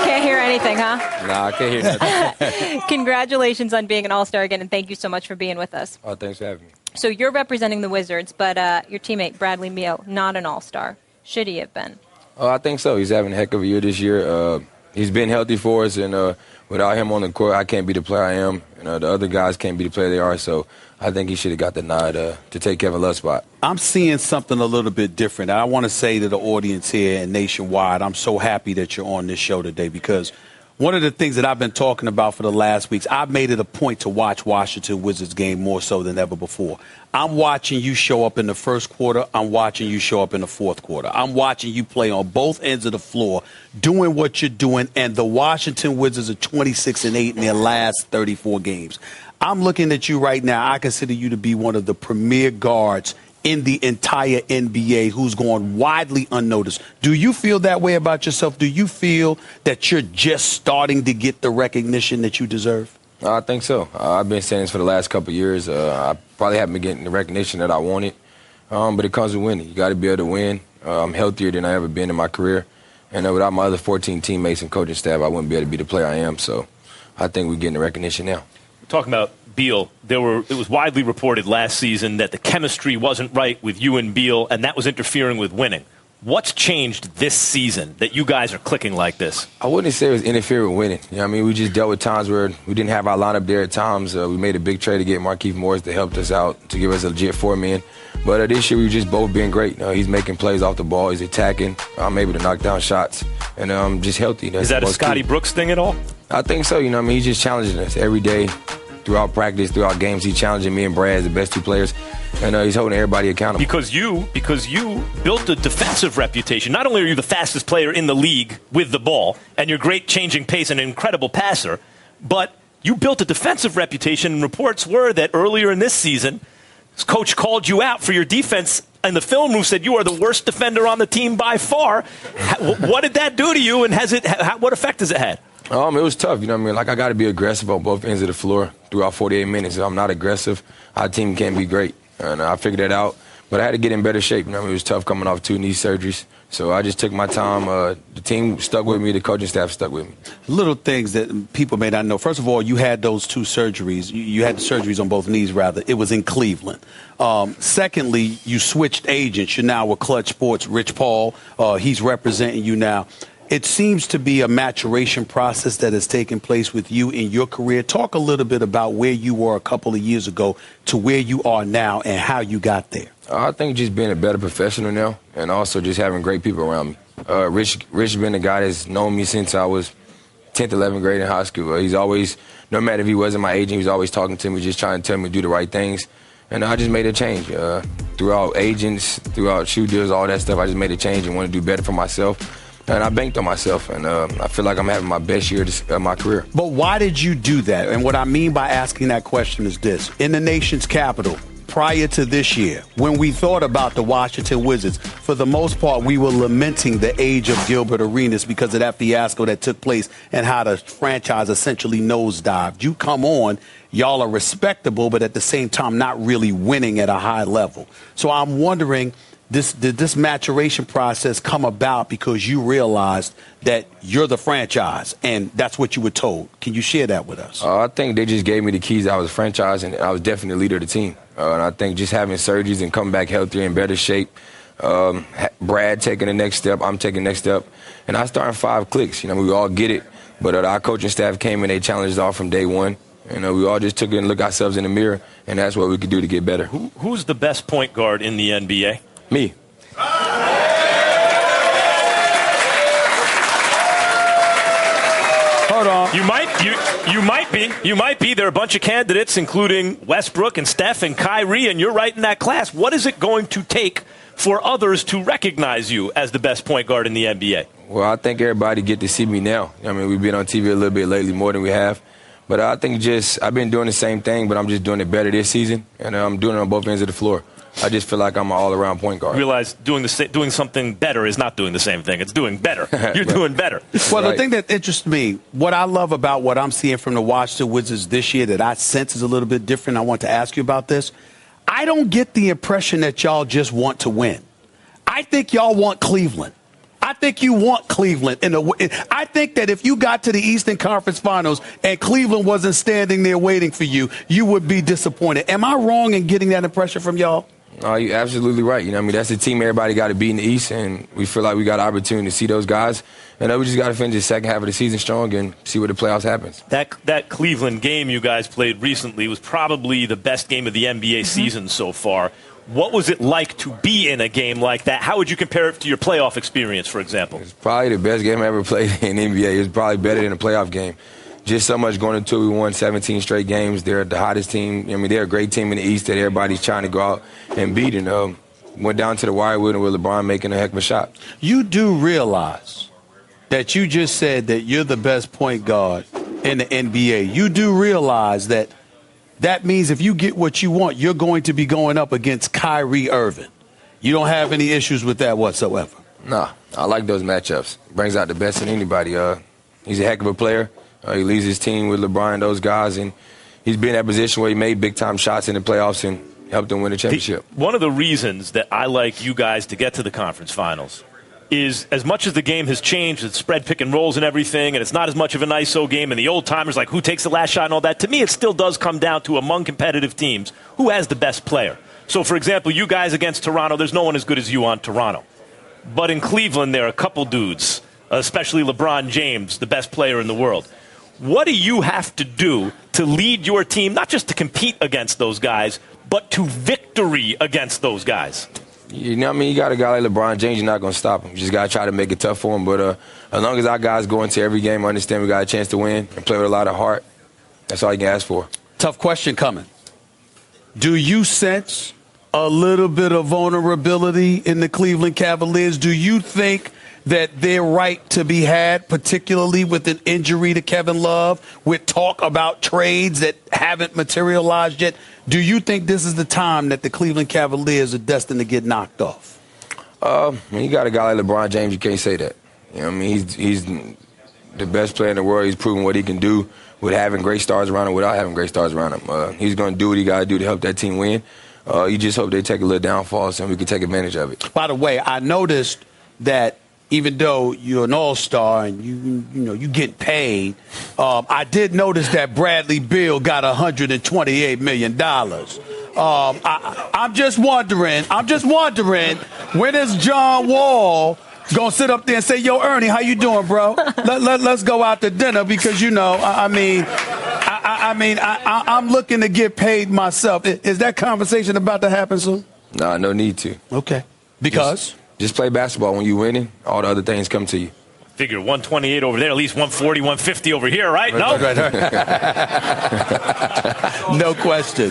Can't hear anything, huh? Nah, I can't hear nothing. Congratulations on being an All-Star again, and thank you so much for being with us. Oh, thanks for having me. So you're representing the Wizards, but your teammate, Bradley Beal, not an All-Star. Should he have been? Oh, I think so. He's having a heck of a year this year. He's been healthy for us, and without him on the court, I can't be the player I am, and the other guys can't be the player they are. So I think he should have got the nod to take Kevin Love's spot. I'm seeing something a little bit different. I want to say to the audience here and nationwide, I'm so happy that you're on this show today, because one of the things that I've been talking about for the last weeks, I've made it a point to watch Washington Wizards game more so than ever before. I'm watching you show up in the first quarter. I'm watching you show up in the fourth quarter. I'm watching you play on both ends of the floor, doing what you're doing, and the Washington Wizards are 26-8 in their last 34 games. I'm looking at you right now. I consider you to be one of the premier guards in the entire NBA who's gone widely unnoticed. Do you feel that way about yourself? Do you feel that you're just starting to get the recognition that you deserve? I think so. I've been saying this for the last couple of years. I probably haven't been getting the recognition that I wanted, but it comes with winning. You got to be able to win. I'm healthier than I ever been in my career, and without my other 14 teammates and coaching staff, I wouldn't be able to be the player I am. So I think we're getting the recognition now. Talking about Beal, it was widely reported last season that the chemistry wasn't right with you and Beal, and that was interfering with winning. What's changed this season that you guys are clicking like this? I wouldn't say it was interfering with winning. You know what I mean? We just dealt with times where we didn't have our lineup there at times. We made a big trade to get Markieff Morris to help us out, to give us a legit 4-man. But this year we just both been great. He's making plays off the ball. He's attacking. I'm able to knock down shots. And I'm just healthy. Is that a Scotty Brooks thing at all? I think so. You know what I mean? He's just challenging us every day. Throughout practice, throughout games, he's challenging me and Brad as the best 2 players, and he's holding everybody accountable. Because you built a defensive reputation. Not only are you the fastest player in the league with the ball, and you're great changing pace and an incredible passer, but you built a defensive reputation, and reports were that earlier in this season, his coach called you out for your defense, and the film room said you are the worst defender on the team by far. What did that do to you, and what effect has it had? It was tough, you know what I mean? Like, I got to be aggressive on both ends of the floor throughout 48 minutes. If I'm not aggressive, our team can't be great. And I figured that out. But I had to get in better shape. You know what I mean? It was tough coming off 2 knee surgeries. So I just took my time. The team stuck with me. The coaching staff stuck with me. Little things that people may not know. First of all, you had those 2 surgeries. You had the surgeries on both knees, rather. It was in Cleveland. Secondly, you switched agents. You're now with Clutch Sports. Rich Paul, he's representing you now. It seems to be a maturation process that has taken place with you in your career. Talk a little bit about where you were a couple of years ago to where you are now and how you got there. I think just being a better professional now, and also just having great people around me. Rich been a guy that's known me since I was 10th, 11th grade in high school. He's always, no matter if he wasn't my agent, he was always talking to me, just trying to tell me to do the right things. And I just made a change. Throughout agents, throughout shoe deals, all that stuff, I just made a change and want to do better for myself. And I banked on myself, and I feel like I'm having my best year of my career. But why did you do that? And what I mean by asking that question is this. In the nation's capital, prior to this year, when we thought about the Washington Wizards, for the most part, we were lamenting the age of Gilbert Arenas because of that fiasco that took place and how the franchise essentially nosedived. You come on, y'all are respectable, but at the same time not really winning at a high level. So I'm wondering, did this maturation process come about because you realized that you're the franchise and that's what you were told? Can you share that with us? I think they just gave me the keys. I was a franchise, and I was definitely the leader of the team. And I think just having surgeries and coming back healthier and better shape, Brad taking the next step, I'm taking the next step, and I started 5 clicks. We all get it, but our coaching staff came and they challenged us all from day one. We all just took it and looked ourselves in the mirror, and that's what we could do to get better. Who's the best point guard in the NBA? Me. Hold on. You might be. There are a bunch of candidates, including Westbrook and Steph and Kyrie, and you're right in that class. What is it going to take for others to recognize you as the best point guard in the NBA? Well, I think everybody get to see me now. We've been on TV a little bit lately, more than we have. But I think I've been doing the same thing, but I'm just doing it better this season, and I'm doing it on both ends of the floor. I just feel like I'm an all-around point guard. Realize doing something better is not doing the same thing. It's doing better. You're doing better. Well, the thing that interests me, what I love about what I'm seeing from the Washington Wizards this year that I sense is a little bit different, I want to ask you about this. I don't get the impression that y'all just want to win. I think y'all want Cleveland. I think you want Cleveland. I think that if you got to the Eastern Conference Finals and Cleveland wasn't standing there waiting for you, you would be disappointed. Am I wrong in getting that impression from y'all? Oh, you're absolutely right. That's the team everybody got to beat in the East, and we feel like we got an opportunity to see those guys. And we just got to finish the second half of the season strong and see where the playoffs happens. That Cleveland game you guys played recently was probably the best game of the NBA season so far. What was it like to be in a game like that? How would you compare it to your playoff experience, for example? It's probably the best game I ever played in the NBA. It was probably better than a playoff game. Just so much going into it. We won 17 straight games. They're the hottest team. They're a great team in the East that everybody's trying to go out and beat. And went down to the wire with LeBron making a heck of a shot. You do realize that you just said that you're the best point guard in the NBA. You do realize that means if you get what you want, you're going to be going up against Kyrie Irving. You don't have any issues with that whatsoever. Nah, I like those matchups. Brings out the best in anybody. He's a heck of a player. He leads his team with LeBron and those guys, and he's been in that position where he made big-time shots in the playoffs and helped them win the championship. One of the reasons that I like you guys to get to the conference finals is as much as the game has changed, it's spread pick and rolls and everything, and it's not as much of an ISO game, and the old-timers, like who takes the last shot and all that, to me it still does come down to, among competitive teams, who has the best player. So, for example, you guys against Toronto, there's no one as good as you on Toronto. But in Cleveland, there are a couple dudes, especially LeBron James, the best player in the world. What do you have to do to lead your team, not just to compete against those guys, but to victory against those guys? You got a guy like LeBron James, you're not going to stop him. You just got to try to make it tough for him. But as long as our guys go into every game, understand we got a chance to win and play with a lot of heart, that's all you can ask for. Tough question coming. Do you sense a little bit of vulnerability in the Cleveland Cavaliers? Do you think that they're right to be had, particularly with an injury to Kevin Love, with talk about trades that haven't materialized yet? Do you think this is the time that the Cleveland Cavaliers are destined to get knocked off? You got a guy like LeBron James, you can't say that. He's the best player in the world. He's proven what he can do with having great stars around him, without having great stars around him. He's going to do what he got to do to help that team win. You just hope they take a little downfall so we can take advantage of it. By the way, I noticed that even though you're an all-star and you get paid, I did notice that Bradley Beal got $128 million. I'm just wondering, when is John Wall gonna sit up there and say, "Yo, Ernie, how you doing, bro? Let's go out to dinner," because I'm looking to get paid myself. Is that conversation about to happen soon? Nah, no need to. Okay, because. Just play basketball. When you're winning, all the other things come to you. Figure 128 over there, at least 140, 150 over here, right? No? No question.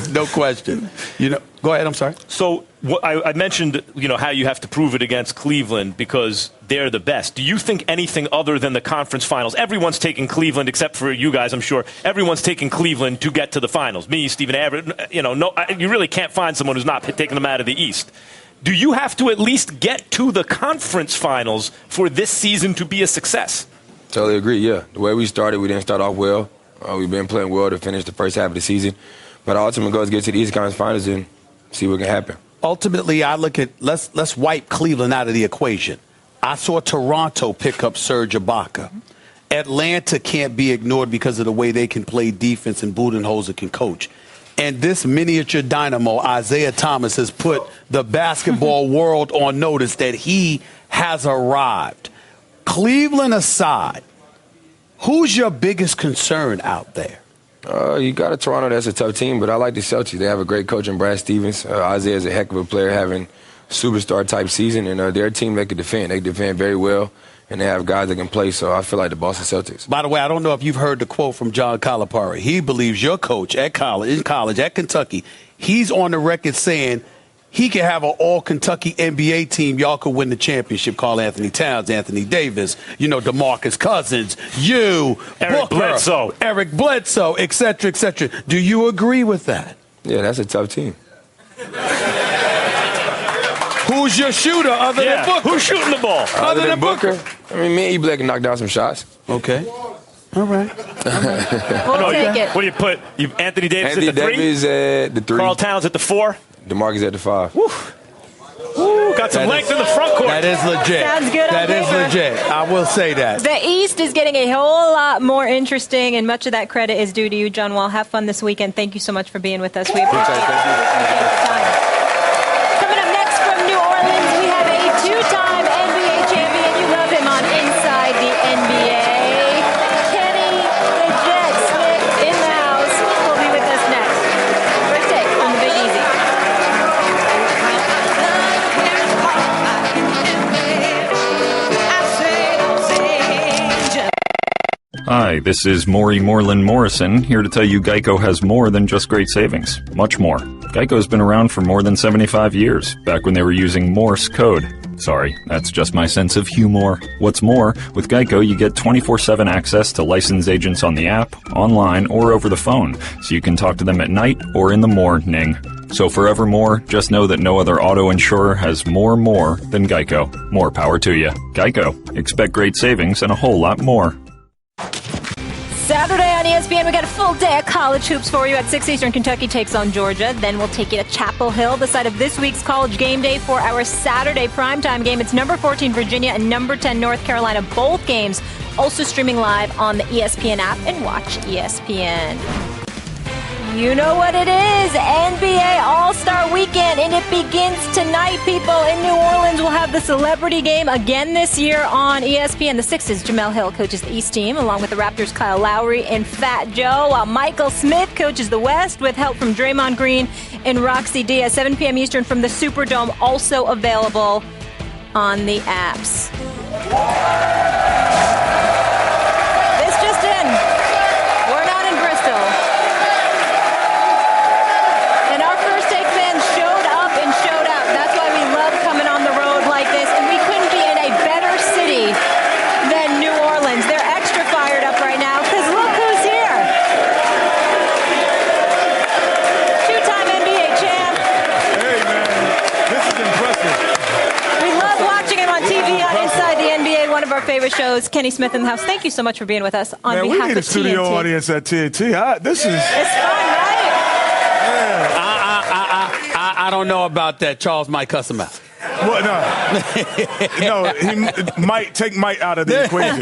Go ahead, I'm sorry. So I mentioned, how you have to prove it against Cleveland because they're the best. Do you think anything other than the conference finals? Everyone's taking Cleveland, except for you guys, I'm sure. Everyone's taking Cleveland to get to the finals. Me, Stephen Averett, you really can't find someone who's not taking them out of the East. Do you have to at least get to the conference finals for this season to be a success? Totally agree, yeah. The way we started, we didn't start off well. We've been playing well to finish the first half of the season. But our ultimate goal is to get to the Eastern Conference Finals and see what can happen. ultimately, I look at let's wipe Cleveland out of the equation. I saw Toronto pick up Serge Ibaka. Atlanta can't be ignored because of the way they can play defense and Budenholzer can coach. And this miniature dynamo, Isaiah Thomas, has put the basketball world on notice that he has arrived. Cleveland aside, who's your biggest concern out there? You got a Toronto that's a tough team, but I like the Celtics. They have a great coach in Brad Stevens. Isaiah's a heck of a player, having superstar-type season, and they're a team that can defend. They defend very well, and they have guys that can play, so I feel like the Boston Celtics. By the way, I don't know if you've heard the quote from John Calipari. He believes your coach in college at Kentucky, he's on the record saying he can have an all-Kentucky NBA team. Y'all could win the championship. Carl Anthony Towns, Anthony Davis, DeMarcus Cousins, Eric Bledsoe, et cetera, et cetera. Do you agree with that? Yeah, that's a tough team. Who's your shooter other than Booker? Who's shooting the ball? Other than Booker? I mean, me and E-Black can knock down some shots. Okay. All right. We'll take it. What do you put? Anthony Davis Anthony at the 3? Davis at the 3. Carl Towns at the 4? DeMarcus at the 5. Woo, got some length in the front court. That is legit. Sounds good on That is paper. legit. I will say that. The East is getting a whole lot more interesting, and much of that credit is due to you, John Wall. Have fun this weekend. Thank you so much for being with us. We appreciate it. Appreciate the time. Coming up next from New Orleans, we have a two-time NBA champion. You love him on Inside the NBA. Kenny the Jet Smith in the house. He'll be with us next. First take on the Big Easy. Hi, this is Maury Moreland Morrison, here to tell you Geico has more than just great savings. Much more. Geico's been around for more than 75 years, back when they were using Morse code. Sorry, that's just my sense of humor. What's more, with Geico you get 24/7 access to licensed agents on the app, online, or over the phone, so you can talk to them at night or in the morning. So forevermore, just know that no other auto insurer has more than Geico. More power to you. Geico. Expect great savings and a whole lot more. Saturday on ESPN, we got a full day of college hoops for you. At 6 Eastern, Kentucky takes on Georgia. Then we'll take you to Chapel Hill, the site of this week's College Game Day for our Saturday primetime game. It's number 14 Virginia and number 10 North Carolina. Both games also streaming live on the ESPN app, and watch ESPN. You know what it is, NBA All-Star Weekend, and it begins tonight, people. In New Orleans, we'll have the celebrity game again this year on ESPN. The Sixers, Jamel Hill coaches the East team, along with the Raptors' Kyle Lowry and Fat Joe, while Michael Smith coaches the West with help from Draymond Green and Roxy Diaz. 7 p.m. Eastern from the Superdome, also available on the apps. This just in. We're not in Bristol. And our First Take fans showed up and showed out. That's why we love coming on the road like this. And we couldn't be in a better city than New Orleans. They're extra fired up right now because look who's here. Two-time NBA champ. Hey, man, this is impressive. We love watching him on TV on Inside the NBA, one of our favorite shows. Kenny Smith in the house. Thank you so much for being with us on Man, behalf we need of a studio TNT. audience at TNT. This is. It's fun, right? I don't know about that. Charles might cuss him out. What? No, he might take Mike out of the equation.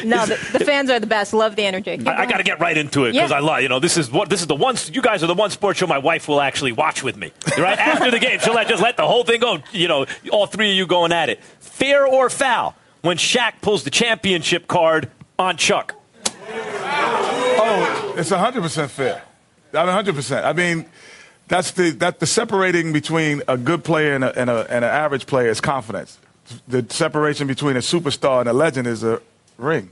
No, the fans are the best. Love the energy. I got to get right into it because I love. This is the one. You guys are the one sports show my wife will actually watch with me. Right after the game, she'll just let the whole thing go. All three of you going at it. Fair or foul when Shaq pulls the championship card on Chuck? Oh, it's 100% fair. 100%. I mean, that's the separating between a good player and an average player is confidence. The separation between a superstar and a legend is a ring.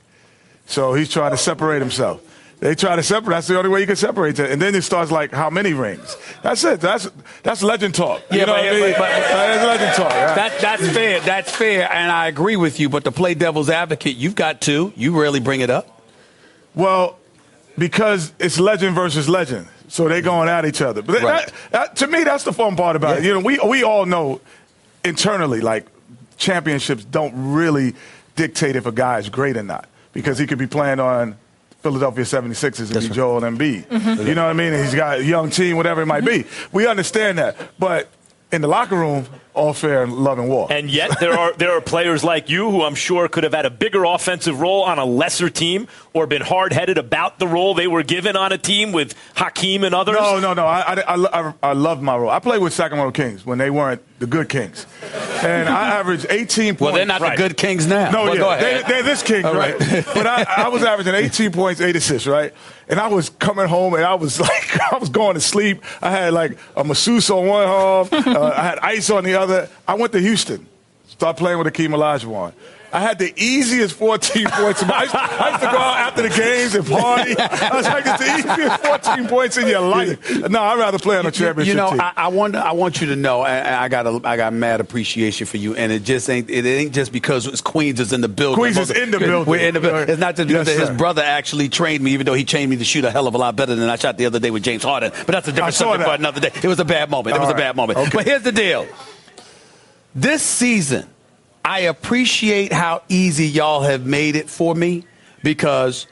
So he's trying to separate himself. They try to separate. That's the only way you can separate it. And then it starts like, how many rings? That's it. That's legend talk. Yeah, you know what I mean? That's legend talk. Yeah. That's fair. That's fair, and I agree with you. But to play devil's advocate, you've got to. You rarely bring it up. Well, because it's legend versus legend. So they're going at each other. But Right. to me, that's the fun part about it. We all know internally, like, championships don't really dictate if a guy is great or not. Because he could be playing on Philadelphia 76ers and be Joel Embiid. You know what I mean? And he's got a young team, whatever it might be. We understand that. But in the locker room, all fair and love and war. And yet there are players like you who I'm sure could have had a bigger offensive role on a lesser team or been hard-headed about the role they were given on a team with Hakeem and others. No. I loved my role. I played with Sacramento Kings when they weren't the good Kings. And I averaged 18 points. Well, they're not the good Kings now. No, Go ahead. They're this King, right? But I was averaging 18 points, 8 assists, right? And I was coming home and I was going to sleep. I had like a masseuse on one arm. I had ice on the other. I went to Houston, started playing with Hakeem Olajuwon. I had the easiest 14 points. I used to go out after the games and party. I was like, it's the easiest 14 points in your life. No, I'd rather play on a championship team. I want you to know, I got mad appreciation for you, and it ain't just because Queens is in the building. Queens is in the building. We're in the building. It's not just because his brother actually trained me, even though he trained me to shoot a hell of a lot better than I shot the other day with James Harden. But that's a different subject for another day. It was a bad moment. Okay. But here's the deal. This season, I appreciate how easy y'all have made it for me because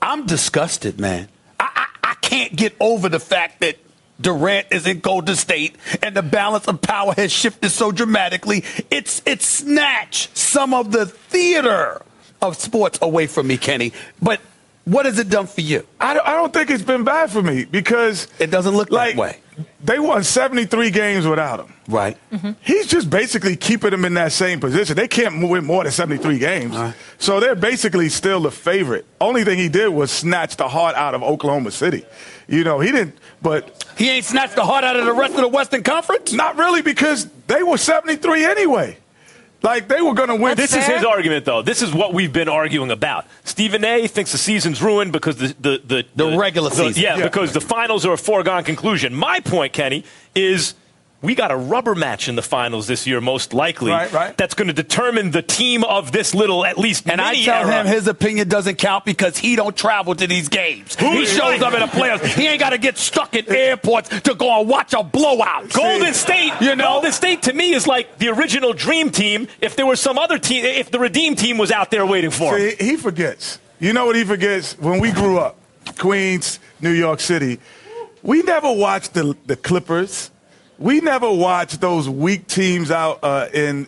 I'm disgusted, man. I can't get over the fact that Durant is in Golden State and the balance of power has shifted so dramatically. It's snatched some of the theater of sports away from me, Kenny. But what has it done for you? I don't think it's been bad for me because it doesn't look that way. They won 73 games without him. Right. He's just basically keeping them in that same position. They can't win more than 73 games. So they're basically still the favorite. Only thing he did was snatch the heart out of Oklahoma City. You know, he didn't, but... He ain't snatched the heart out of the rest of the Western Conference? Not really, because they were 73 anyway. Like, they were going to win. This is his argument, though. This is what we've been arguing about. Stephen A. thinks the season's ruined because the regular season. Yeah, because the finals are a foregone conclusion. My point, Kenny, is we got a rubber match in the finals this year, most likely. Right. That's going to determine the team of this little, at least, and I tell him his opinion doesn't count because he don't travel to these games. He shows up in the playoffs. He ain't got to get stuck in airports to go and watch a blowout. Golden State, Golden State to me is like the original dream team. If there was some other team, if the Redeem team was out there waiting for him. He forgets. You know what he forgets? When we grew up, Queens, New York City, we never watched the Clippers. We never watched those weak teams out in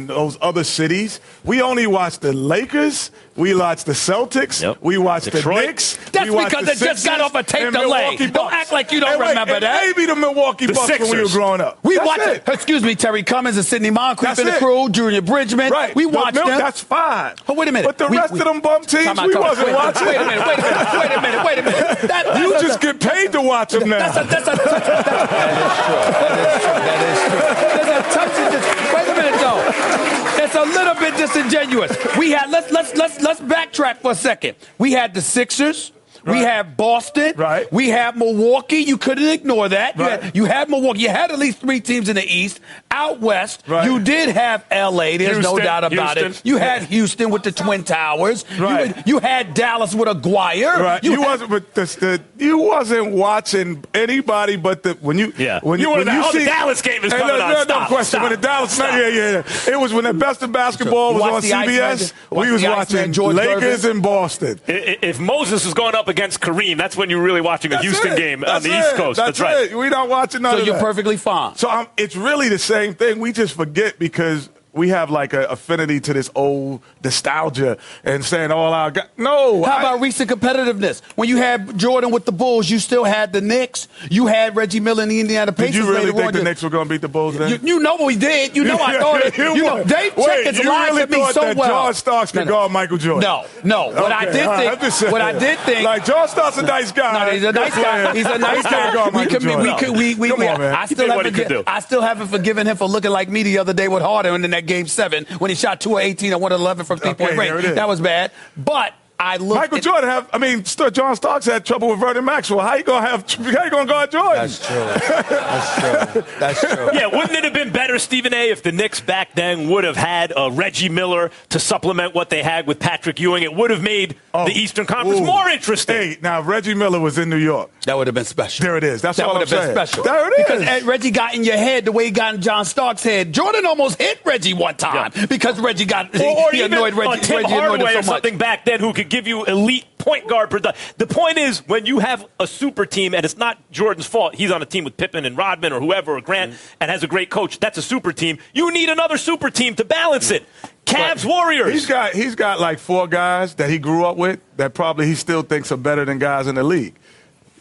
those other cities. We only watched the Lakers. We watched the Celtics. Yep. We watched Detroit. the Knicks. That's because they just got off a tape delay. Don't act like you don't remember that. Maybe the Milwaukee Bucks when we were growing up. We watched it. Excuse me, Terry Cummins and Sidney Moncrief in the crew, Junior Bridgman. Right. We watched them. That's fine. Oh, wait a minute. But the rest of them bum teams, we wasn't watching. Wait a minute. You just get paid to watch them now. That is true. Wait a minute, though. It's a little bit disingenuous. We had let's backtrack for a second. We had the Sixers. We had Boston. Right. We had Milwaukee. You couldn't ignore that. Right. You had Milwaukee. You had at least 3 teams in the East. Out West, you did have L.A. There's no doubt about it. You had Houston with the Twin Towers. Right. You had Dallas with Aguirre. Right. You wasn't watching anybody but when you see the Dallas game is coming on. No question. When the Dallas, it was when the best of basketball was on CBS. We was watching Lakers and Boston. If Moses was going up against Kareem, that's when you're really watching a Houston game on the East Coast. That's right. We're not watching none of that. So you're perfectly fine. So it's really the same thing. We just forget because we have like an affinity to this old nostalgia and saying all our guys. No. How about recent competitiveness? When you had Jordan with the Bulls, you still had the Knicks. You had Reggie Miller and the Indiana Pacers. Did you really think the Knicks were going to beat the Bulls then? You know we did. You know I thought it. Dave Jenkins lied to me so well. John Starks could guard Michael Jordan? No. What I did think. Like John Starks a nice guy. No, he's a nice guy. He's a nice guy. I still haven't forgiven him for looking like me the other day with Harden in that Game 7 when he shot 2 of 18 and 1 of 11 from three-point range. That was bad. But Michael Jordan John Starks had trouble with Vernon Maxwell. How you gonna guard Jordan? That's true. Yeah, wouldn't it have been better, Stephen A., if the Knicks back then would have had Reggie Miller to supplement what they had with Patrick Ewing? It would have made the Eastern Conference more interesting. Hey, now if Reggie Miller was in New York, that would have been special. There it is. That would have been special. There it is. Because Reggie got in your head the way he got in John Starks' head. Jordan almost hit Reggie one time because Reggie got he annoyed Reggie. Tim Hardaway or something back then who could give you elite point guard production. The point is, when you have a super team, and it's not Jordan's fault, he's on a team with Pippen and Rodman or whoever, or Grant, and has a great coach, that's a super team. You need another super team to balance it. Cavs, Warriors. He's got like 4 guys that he grew up with that probably he still thinks are better than guys in the league.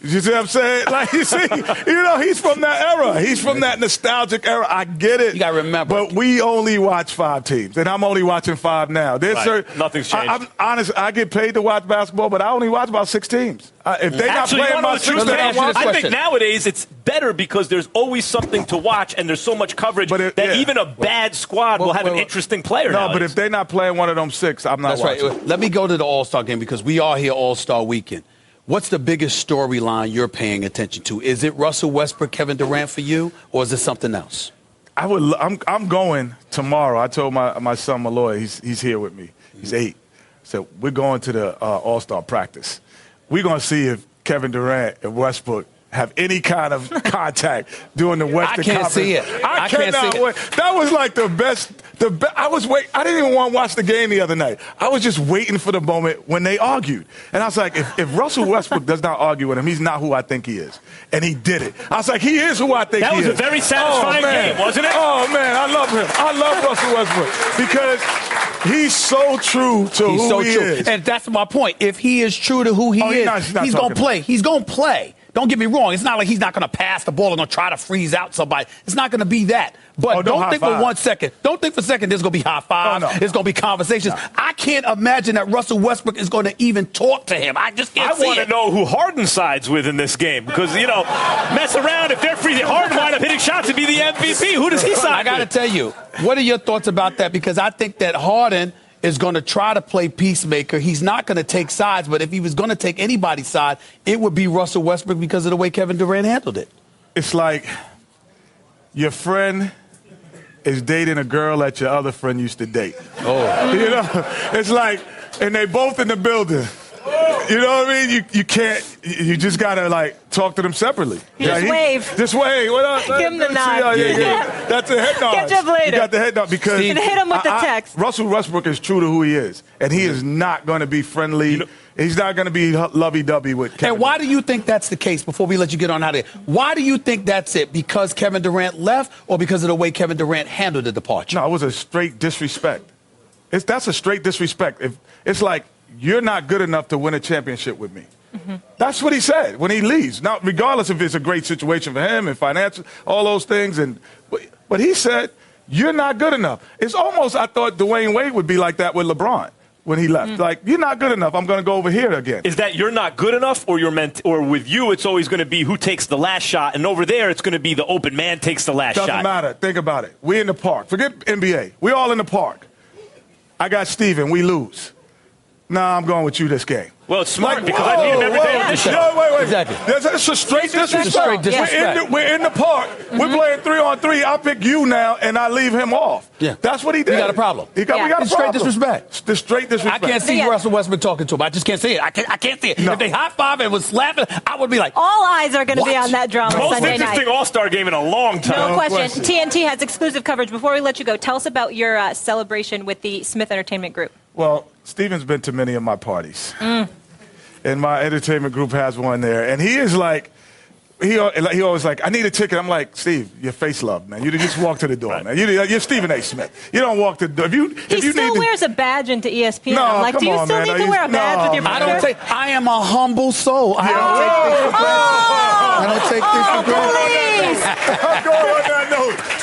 You see what I'm saying? Like, you see, he's from that era. He's from that nostalgic era. I get it. You got to remember. But we only watch 5 teams, and I'm only watching 5 now. Nothing's changed. I'm honest. I get paid to watch basketball, but I only watch about 6 teams. If they're not playing my 6, they don't watch. I think nowadays it's better because there's always something to watch, and there's so much coverage that even a bad squad will have an interesting player. No, nowadays. but if they're not playing one of them 6, I'm not watching. Right. Let me go to the All-Star game because we are here All-Star weekend. What's the biggest storyline you're paying attention to? Is it Russell Westbrook, Kevin Durant for you, or is it something else? I'm going tomorrow. I told my son Malloy, he's here with me. He's 8. So we're going to the All-Star practice. We're going to see if Kevin Durant and Westbrook have any kind of contact during the Western Conference. I can't see it. I cannot wait. That was like the best. I didn't even want to watch the game the other night. I was just waiting for the moment when they argued. And I was like, if Russell Westbrook does not argue with him, he's not who I think he is. And he did it. I was like, he is who I think he is. That was a very satisfying game, wasn't it? Oh, man, I love him. I love Russell Westbrook because he's so true to who he is. And that's my point. If he is true to who he is, he's going to play. He's going to play. Don't get me wrong. It's not like he's not going to pass the ball and going to try to freeze out somebody. It's not going to be that. But don't think for 1 second. Don't think for a second there's going to be high fives. There's going to be conversations. I can't imagine that Russell Westbrook is going to even talk to him. I just can't see it. I want to know who Harden sides with in this game because, mess around. If they're freezing, Harden wind up hitting shots and be the MVP. Who does he side I got to tell you, what are your thoughts about that? Because I think that Harden is going to try to play peacemaker. He's not going to take sides, but if he was going to take anybody's side, it would be Russell Westbrook because of the way Kevin Durant handled it. It's like your friend is dating a girl that your other friend used to date. Oh. It's like, and they both in the building. You know what I mean? You can't. You just gotta talk to them separately. Just wave. Just wave. What up? Give him the nod. Yeah. That's a head nod. Catch up later. You got the head nod because and hit him with the text. Russell Westbrook is true to who he is, and he is not going to be friendly. He's not going to be lovey-dovey with Kevin. And why do you think that's the case? Before we let you get on out of here, why do you think that's it? Because Kevin Durant left, or because of the way Kevin Durant handled the departure? No, it was a straight disrespect. That's a straight disrespect. It's like, you're not good enough to win a championship with me. Mm-hmm. That's what he said when he leaves. Now, regardless if it's a great situation for him and financial, all those things, but he said, you're not good enough. It's almost, I thought Dwayne Wade would be like that with LeBron when he left. Like, you're not good enough. I'm going to go over here again. Is that you're not good enough, or or with you, it's always going to be who takes the last shot, and over there, it's going to be the open man takes the last shot. Doesn't matter. Think about it. We in the park. Forget NBA. We all in the park. I got Steven. We lose. Nah, I'm going with you this game. Well, it's smart because I beat him every day on this show. No, wait. Exactly. That's a straight disrespect. We're in the park. Mm-hmm. We're playing 3-on-3. I pick you now, and I leave him off. Yeah. That's what he did. We got a problem. We got a problem. Straight disrespect. The straight disrespect. I can't see Russell Westbrook talking to him. I just can't see it. I can't see it. No. If they high-five and was slapping, I would be like, all eyes are going to be on that drama Most Sunday night. interesting All-Star game in a long time. No question. TNT has exclusive coverage. Before we let you go, tell us about your celebration with the Smith Entertainment Group. Well, Steven's been to many of my parties. And my entertainment group has one there. And he is like, he always like, I need a ticket. I'm like, Steve, your face love, man. You just walk to the door, man. You're Stephen A. Smith. You don't walk to the door. He still wears a badge into ESPN. I'm like, do you still need to wear a badge with your picture? I am a humble soul. I don't take things for granted.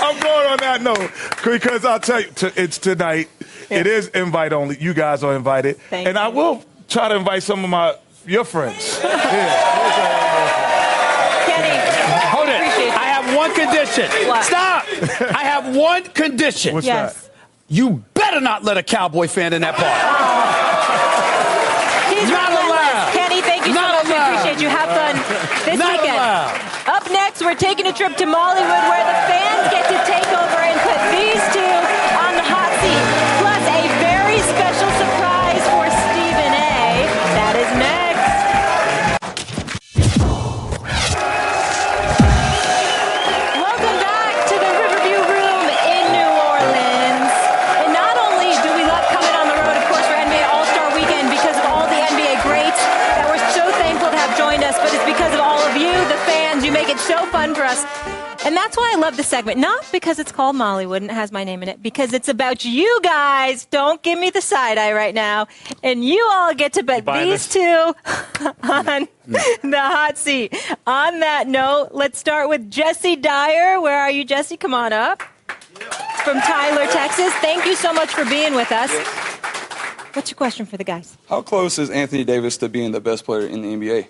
I'm going on that note because I'll tell you, it's tonight. Yeah. It is invite only. You guys are invited. And I will try to invite some of your friends. Kenny. Hold it. I have one condition. What? Stop. I have one condition. What's that? You better not let a Cowboy fan in that park. He's not allowed. Kenny, thank you so much. We appreciate you. Have fun this weekend. Up next, we're taking a trip to Mollywood where the fans get to take over and put these two on the hot seat. Plus, a very special surprise for Stephen A. That is next. Welcome back to the Riverview Room in New Orleans. And not only do we love coming on the road, of course, for NBA All-Star Weekend because of all the NBA greats, You make it so fun for us. And that's why I love the segment. Not because it's called Mollywood and it has my name in it, because it's about you guys. Don't give me the side eye right now. And you all get to bet these two on the hot seat. On that note, let's start with Jesse Dyer. Where are you, Jesse? Come on up. From Tyler, Texas. Thank you so much for being with us. What's your question for the guys? How close is Anthony Davis to being the best player in the NBA?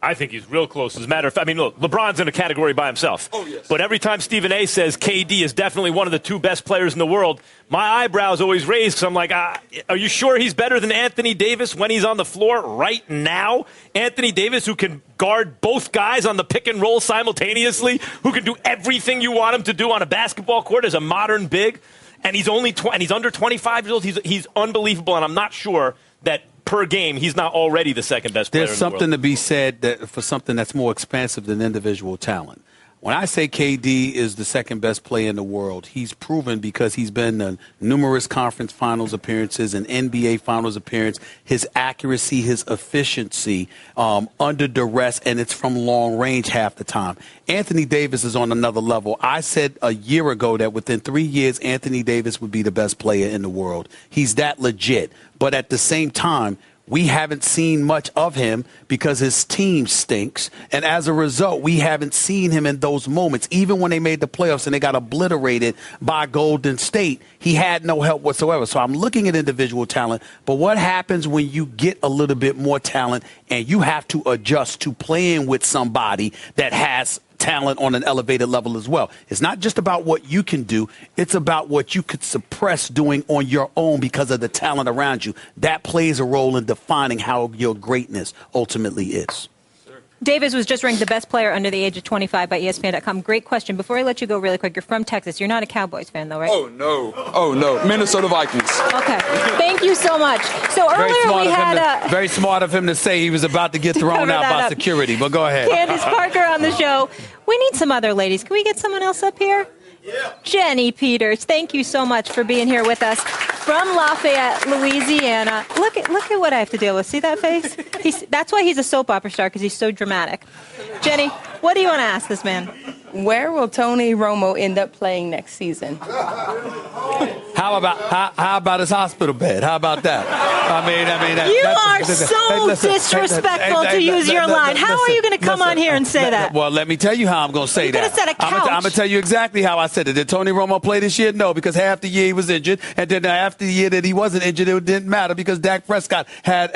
I think he's real close. As a matter of fact, I mean, look, LeBron's in a category by himself. Oh, yes. But every time Stephen A. says KD is definitely one of the 2 best players in the world, my eyebrows always raise because I'm like, are you sure he's better than Anthony Davis when he's on the floor right now? Anthony Davis, who can guard both guys on the pick and roll simultaneously, who can do everything you want him to do on a basketball court as a modern big, and he's only and he's under 25 years old. He's unbelievable, and I'm not sure that per game, he's not already the second best player in the world. There's something to be said that for something that's more expansive than individual talent. When I say KD is the second best player in the world, he's proven because he's been in numerous conference finals appearances and NBA finals appearance, his accuracy, his efficiency under duress, and it's from long range half the time. Anthony Davis is on another level. I said a year ago that within 3 years, Anthony Davis would be the best player in the world. He's that legit. But at the same time, we haven't seen much of him because his team stinks. And as a result, we haven't seen him in those moments. Even when they made the playoffs and they got obliterated by Golden State, he had no help whatsoever. So I'm looking at individual talent. But what happens when you get a little bit more talent and you have to adjust to playing with somebody that has talent on an elevated level as well? It's not just about what you can do. It's about what you could suppress doing on your own because of the talent around you. That plays a role in defining how your greatness ultimately is. Davis was just ranked the best player under the age of 25 by ESPN.com. Great question. Before I let you go really quick, you're from Texas. You're not a Cowboys fan, though, right? Oh, no. Minnesota Vikings. Okay. Thank you so much. So earlier we had very smart of him to say he was about to get thrown out by security, but go ahead. Candace Parker on the show. We need some other ladies. Can we get someone else up here? Yeah. Jenny Peters, thank you so much for being here with us from Lafayette, Louisiana. Look at what I have to deal with. See that face? That's why he's a soap opera star, because he's so dramatic. Jenny, what do you want to ask this man? Where will Tony Romo end up playing next season? How about his hospital bed? How about that? You are so disrespectful to use your line. How are you going to come on here and say that? Well, let me tell you how I'm going to say that. You could have said a couch. I'm going to tell you exactly how I said it. Did Tony Romo play this year? No, because half the year he was injured, and then after the year that he wasn't injured, it didn't matter because Dak Prescott had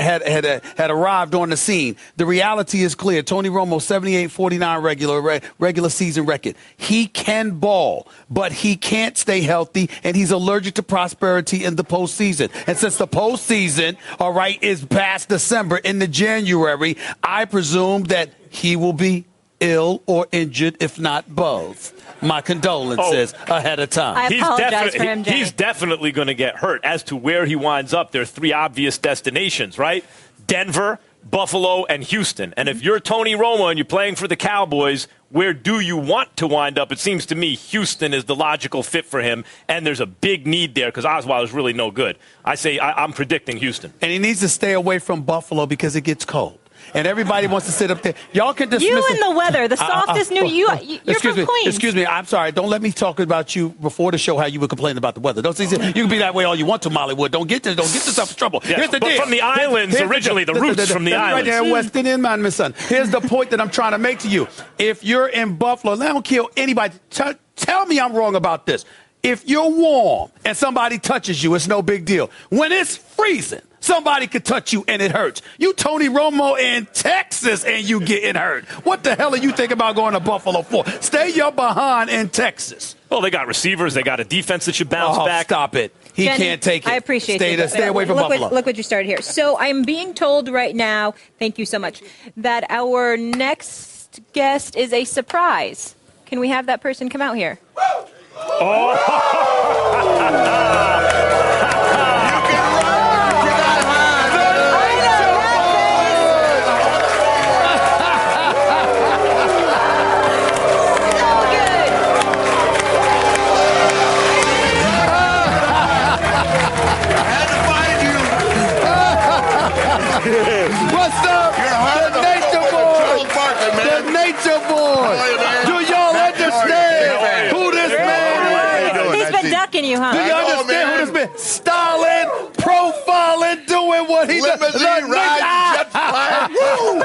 arrived on the scene. The reality is clear. Tony Romo, 78-49 regular season record. He can ball, but he can't stay healthy, and he's allergic to prosperity in the postseason. And since the postseason, all right, is past December into January, I presume that he will be ill or injured, if not both. My condolences ahead of time. I apologize for him, Jenny. He's definitely going to get hurt. As to where he winds up, there are 3 obvious destinations, right? Denver, Buffalo, and Houston. And if you're Tony Romo and you're playing for the Cowboys, where do you want to wind up? It seems to me Houston is the logical fit for him, and there's a big need there because Osweiler's really no good. I'm predicting Houston. And he needs to stay away from Buffalo because it gets cold. And everybody wants to sit up there. Y'all can dismiss you and the weather, the softest you're from Queens. Excuse me. I'm sorry. Don't let me talk about you before the show how you were complaining about the weather. Don't say you can be that way all you want to, Mollywood. Don't get yourself in trouble. Yeah, Here's the but deal. from the islands, originally, the roots from the islands. Right there, West Indian man, my son. Here's the point that I'm trying to make to you. If you're in Buffalo, I don't kill anybody. Tell me I'm wrong about this. If you're warm and somebody touches you, it's no big deal. When it's freezing, somebody could touch you and it hurts. You Tony Romo in Texas and you getting hurt. What the hell are you thinking about going to Buffalo for? Stay your behind in Texas. Well, they got receivers. They got a defense that should bounce back. Stop it. He Jenny, can't take it. I appreciate it. Stay away from Buffalo. Look what you started here. So I'm being told right now, thank you so much, that our next guest is a surprise. Can we have that person come out here? What's up? The nature boy. Do y'all understand who this man is? He's been ducking you, huh? Do you understand who this man is? Styling, profiling, doing what he does. Limousine ride, jet flying. Woo!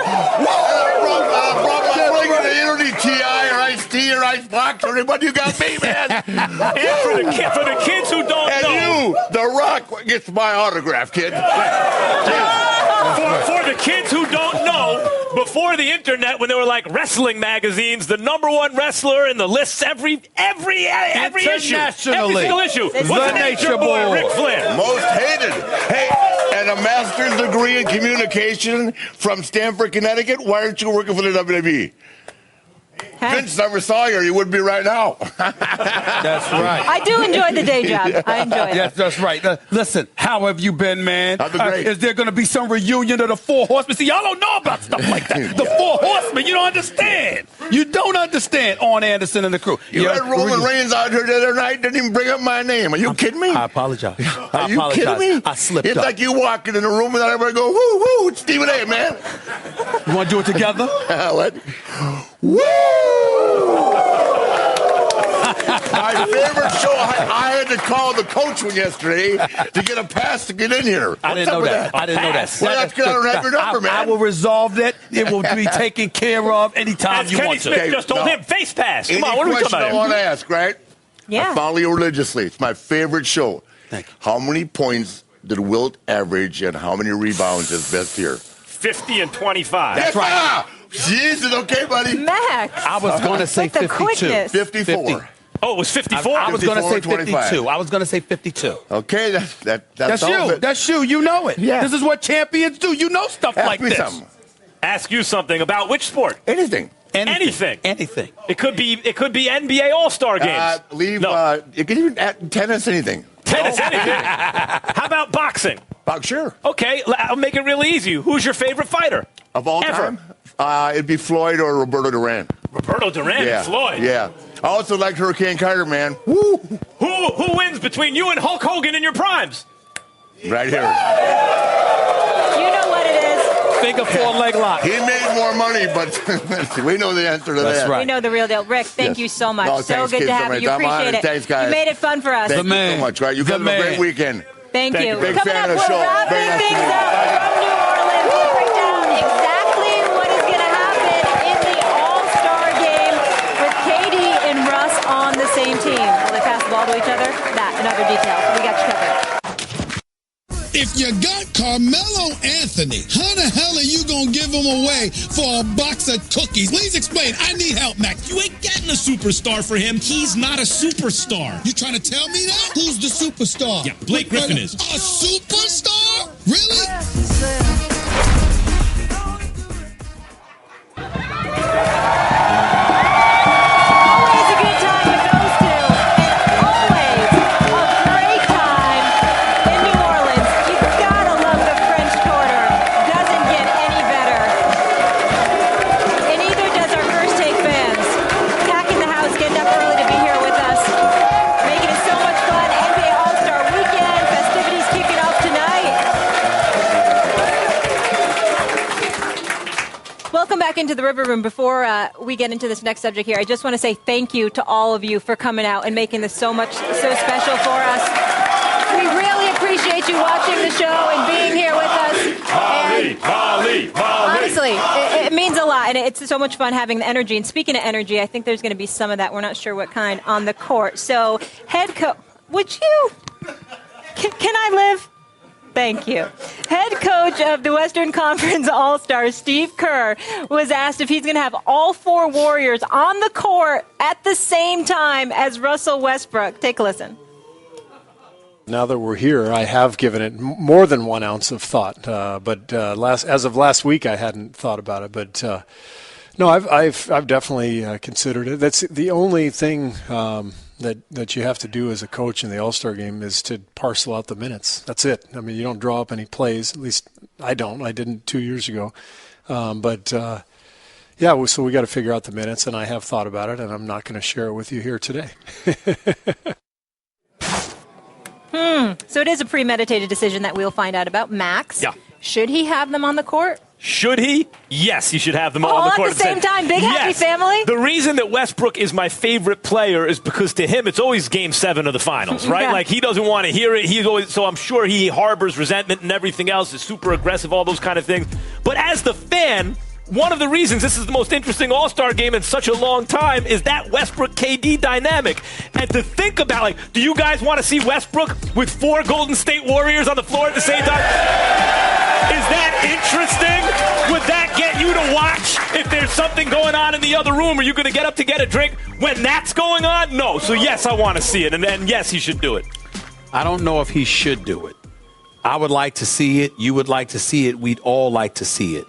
Brought my ring to the Energy TI or Ice T or Ice Box or anybody you got me, man. And for the kids who don't and know. you, The Rock, gets my autograph, kid. For the kids who don't know, before the internet, when they were like wrestling magazines, the number one wrestler in the lists every issue. Every single issue. The What's the Nature Boy? Ric Flair. Most hated. Hey, and a master's degree in communication from Stamford, Connecticut. Why aren't you working for the WWE? Vince never saw you, or you would be right now. That's right. I do enjoy the day job. I enjoy it. Yes, that's right. Listen, how have you been, man? I've been great. Is there going to be some reunion of the Four Horsemen? See, y'all don't know about stuff like that. The Four Horsemen, you don't understand. You don't understand Arn Anderson and the crew. You had Roman Reigns out here the other night, didn't even bring up my name. Are you kidding me? I apologize. Are you kidding me? I slipped It's up. like you walking in a room and everybody go, woo, woo, it's Stephen A, man. You want to do it together? What? Woo! My favorite show, I had to call the coach one yesterday to get a pass to get in here. I didn't know that. I didn't know that. Well, that's because I don't have your number, man. I will resolve that. It will be taken care of anytime As you Kenny want to. Smith just told him, face pass. Come on, what are we talking question about? I want to ask, right? Yeah. I follow you religiously. It's my favorite show. Thank you. How many points did Wilt average and how many rebounds is best here? 50 and 25. That's right. Jesus, okay, buddy. Max. I was going to say With the 52. quickness. 54. 50. Oh, it was 54? I was going to say 54 and 25. 52. I was going to say 52. Okay, that's all you. of it. That's you. You know it. Yeah. This is what champions do. You know stuff Ask like me this. something. Ask you something about which sport? Anything. Anything. Anything. It could be NBA All-Star games. You can even add tennis, anything. Tennis, anything. How about boxing? Sure. Okay, I'll make it really easy. Who's your favorite fighter? Of all Ever. time? It'd be Floyd or Roberto Duran. Roberto Duran and Floyd. Yeah. I also like Hurricane Carter, man. Woo! Who wins between you and Hulk Hogan in your primes? Right here. You know what it is. Finger four-leg lock. He made more money, but we know the answer to That's that. right. We know the real deal. Rick, thank Yes. you so much. No, So thanks, good kids, to so have much. you. I'm Appreciate honored. it. Thanks, guys. You made it fun for us. Thank you so much, right? You guys have a great weekend. Thank you. Big Coming fan up, of the we're show. Very wrapping nice to things meet you. up from New Orleans. We'll break down exactly what is going to happen in the All-Star game with KD and Russ on the same team. Will they pass the ball to each other? That and other details. We got you covered. If you got Carmelo Anthony, how the hell are you going to give him away for a box of cookies? Please explain. I need help, Max. You ain't getting a superstar for him. He's not a superstar. You trying to tell me that? Who's the superstar? Yeah, Blake Griffin is. A superstar? Really? Always a good time with those two, and always a great time in New Orleans. You gotta love the French Quarter. Doesn't get any better. And neither does our First Take fans. Packing the house, getting up early to be here with us, making it so much fun. NBA All-Star Weekend, festivities kicking off tonight. Welcome back into the River Room. Before we get into this next subject here, I just want to say thank you to all of you for coming out and making this so special for us. We really appreciate you watching the show and being here with us. Honestly, it means a lot, and it's so much fun having the energy. And speaking of energy, I think there's going to be some of that. We're not sure what kind on the court. So, head coach, would you? Can I live? Thank you. Head coach of the Western Conference All-Stars, Steve Kerr, was asked if he's going to have all four Warriors on the court at the same time as Russell Westbrook. Take a listen. Now that we're here, I have given it more than 1 ounce of thought. But as of last week, I hadn't thought about it. But no, I've definitely considered it. That's the only thing that you have to do as a coach in the All-Star game is to parcel out the minutes. That's it. I mean, you don't draw up any plays. At least I don't. I didn't 2 years ago. Yeah, so we got to figure out the minutes, and I have thought about it, and I'm not going to share it with you here today. So it is a premeditated decision that we'll find out about. Max, should he have them on the court? Should he? Yes, he should have them all on the court at the same time. Big happy yes. family. The reason that Westbrook is my favorite player is because to him it's always Game 7 of the finals, right? Yeah. Like he doesn't want to hear it. He's always, so I'm sure he harbors resentment and everything else. Is super aggressive, all those kind of things. But as the fan, one of the reasons this is the most interesting All-Star game in such a long time is that Westbrook-KD dynamic. And to think about, like, do you guys want to see Westbrook with 4 Golden State Warriors on the floor at the same time? Is that interesting? Would that get you to watch if there's something going on in the other room? Are you going to get up to get a drink when that's going on? No. So, yes, I want to see it. And yes, he should do it. I don't know if he should do it. I would like to see it. You would like to see it. We'd all like to see it.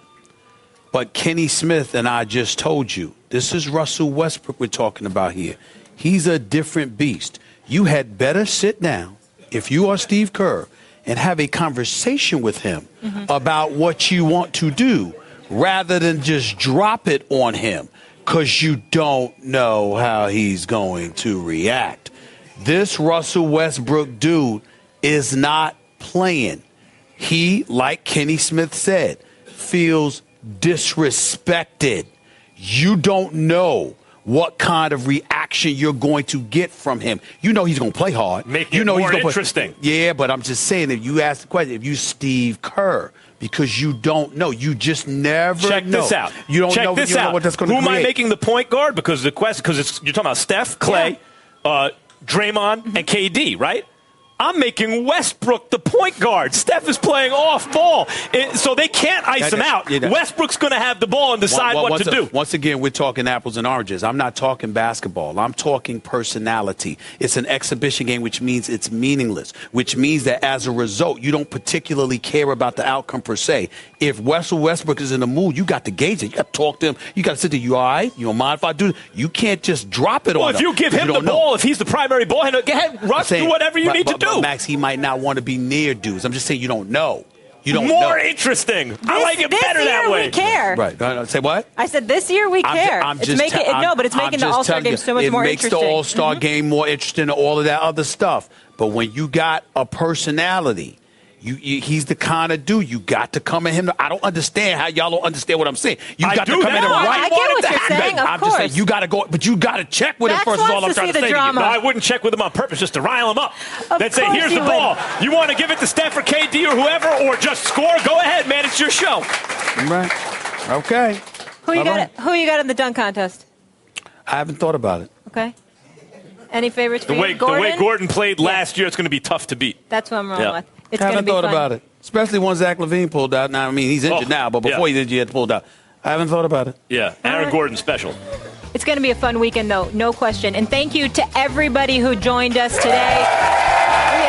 But Kenny Smith and I just told you, this is Russell Westbrook we're talking about here. He's a different beast. You had better sit down, if you are Steve Kerr, and have a conversation with him about what you want to do rather than just drop it on him because you don't know how he's going to react. This Russell Westbrook dude is not playing. He, like Kenny Smith said, feels disrespected. You don't know what kind of reaction you're going to get from him. You know he's going to play hard. Make you it know more he's interesting. Yeah, but I'm just saying, if you ask the question, if you Steve Kerr, because you don't know, you just never Check know. this out. You don't Check know, this you don't out. know what that's going to Who create. am I making the point guard? Because the question, because you're talking about Steph, Clay, Draymond, and KD, right? I'm making Westbrook the point guard. Steph is playing off ball, so they can't ice him out. Westbrook's going to have the ball and decide what to do. Once again, we're talking apples and oranges. I'm not talking basketball. I'm talking personality. It's an exhibition game, which means it's meaningless, which means that as a result, you don't particularly care about the outcome per se. If Russell Westbrook is in the mood, you got to gauge it. You got to talk to him. You got to sit there. You all right? You don't mind if I do it? You can't just drop it on him. Well, if you give him the ball, if he's the primary ball handler, go ahead, Russ, do whatever you need to do. But Max, he might not want to be near dudes. I'm just saying you don't know. You don't More know. interesting. I like it better that way. We care. Right. Say what? I said this year we care. It's making the All-Star game so much more interesting. It makes the All-Star game more interesting and all of that other stuff. But when you got a personality, he's the kind of dude you got to come at him. I don't understand how y'all don't understand what I'm saying. You got to come at him right. I get what you're saying. I'm just saying you got to go, but you got to check with him first. Is all I'm trying to say. No, I wouldn't check with him on purpose just to rile him up. Then say, "Here's the ball. You want to give it to Steph or KD or whoever, or just score? Go ahead, man. It's your show." Right. Okay. Who you got in the dunk contest? I haven't thought about it. Okay. Any favorites for The way Gordon played last year, it's going to be tough to beat. That's what I'm wrong with. It's I haven't be thought fun. about it, especially when Zach LaVine pulled out. Now, I mean, he's injured now, but before he's injured, he had pulled out. I haven't thought about it. Yeah, Aaron Gordon special. It's going to be a fun weekend, though, no question. And thank you to everybody who joined us today. We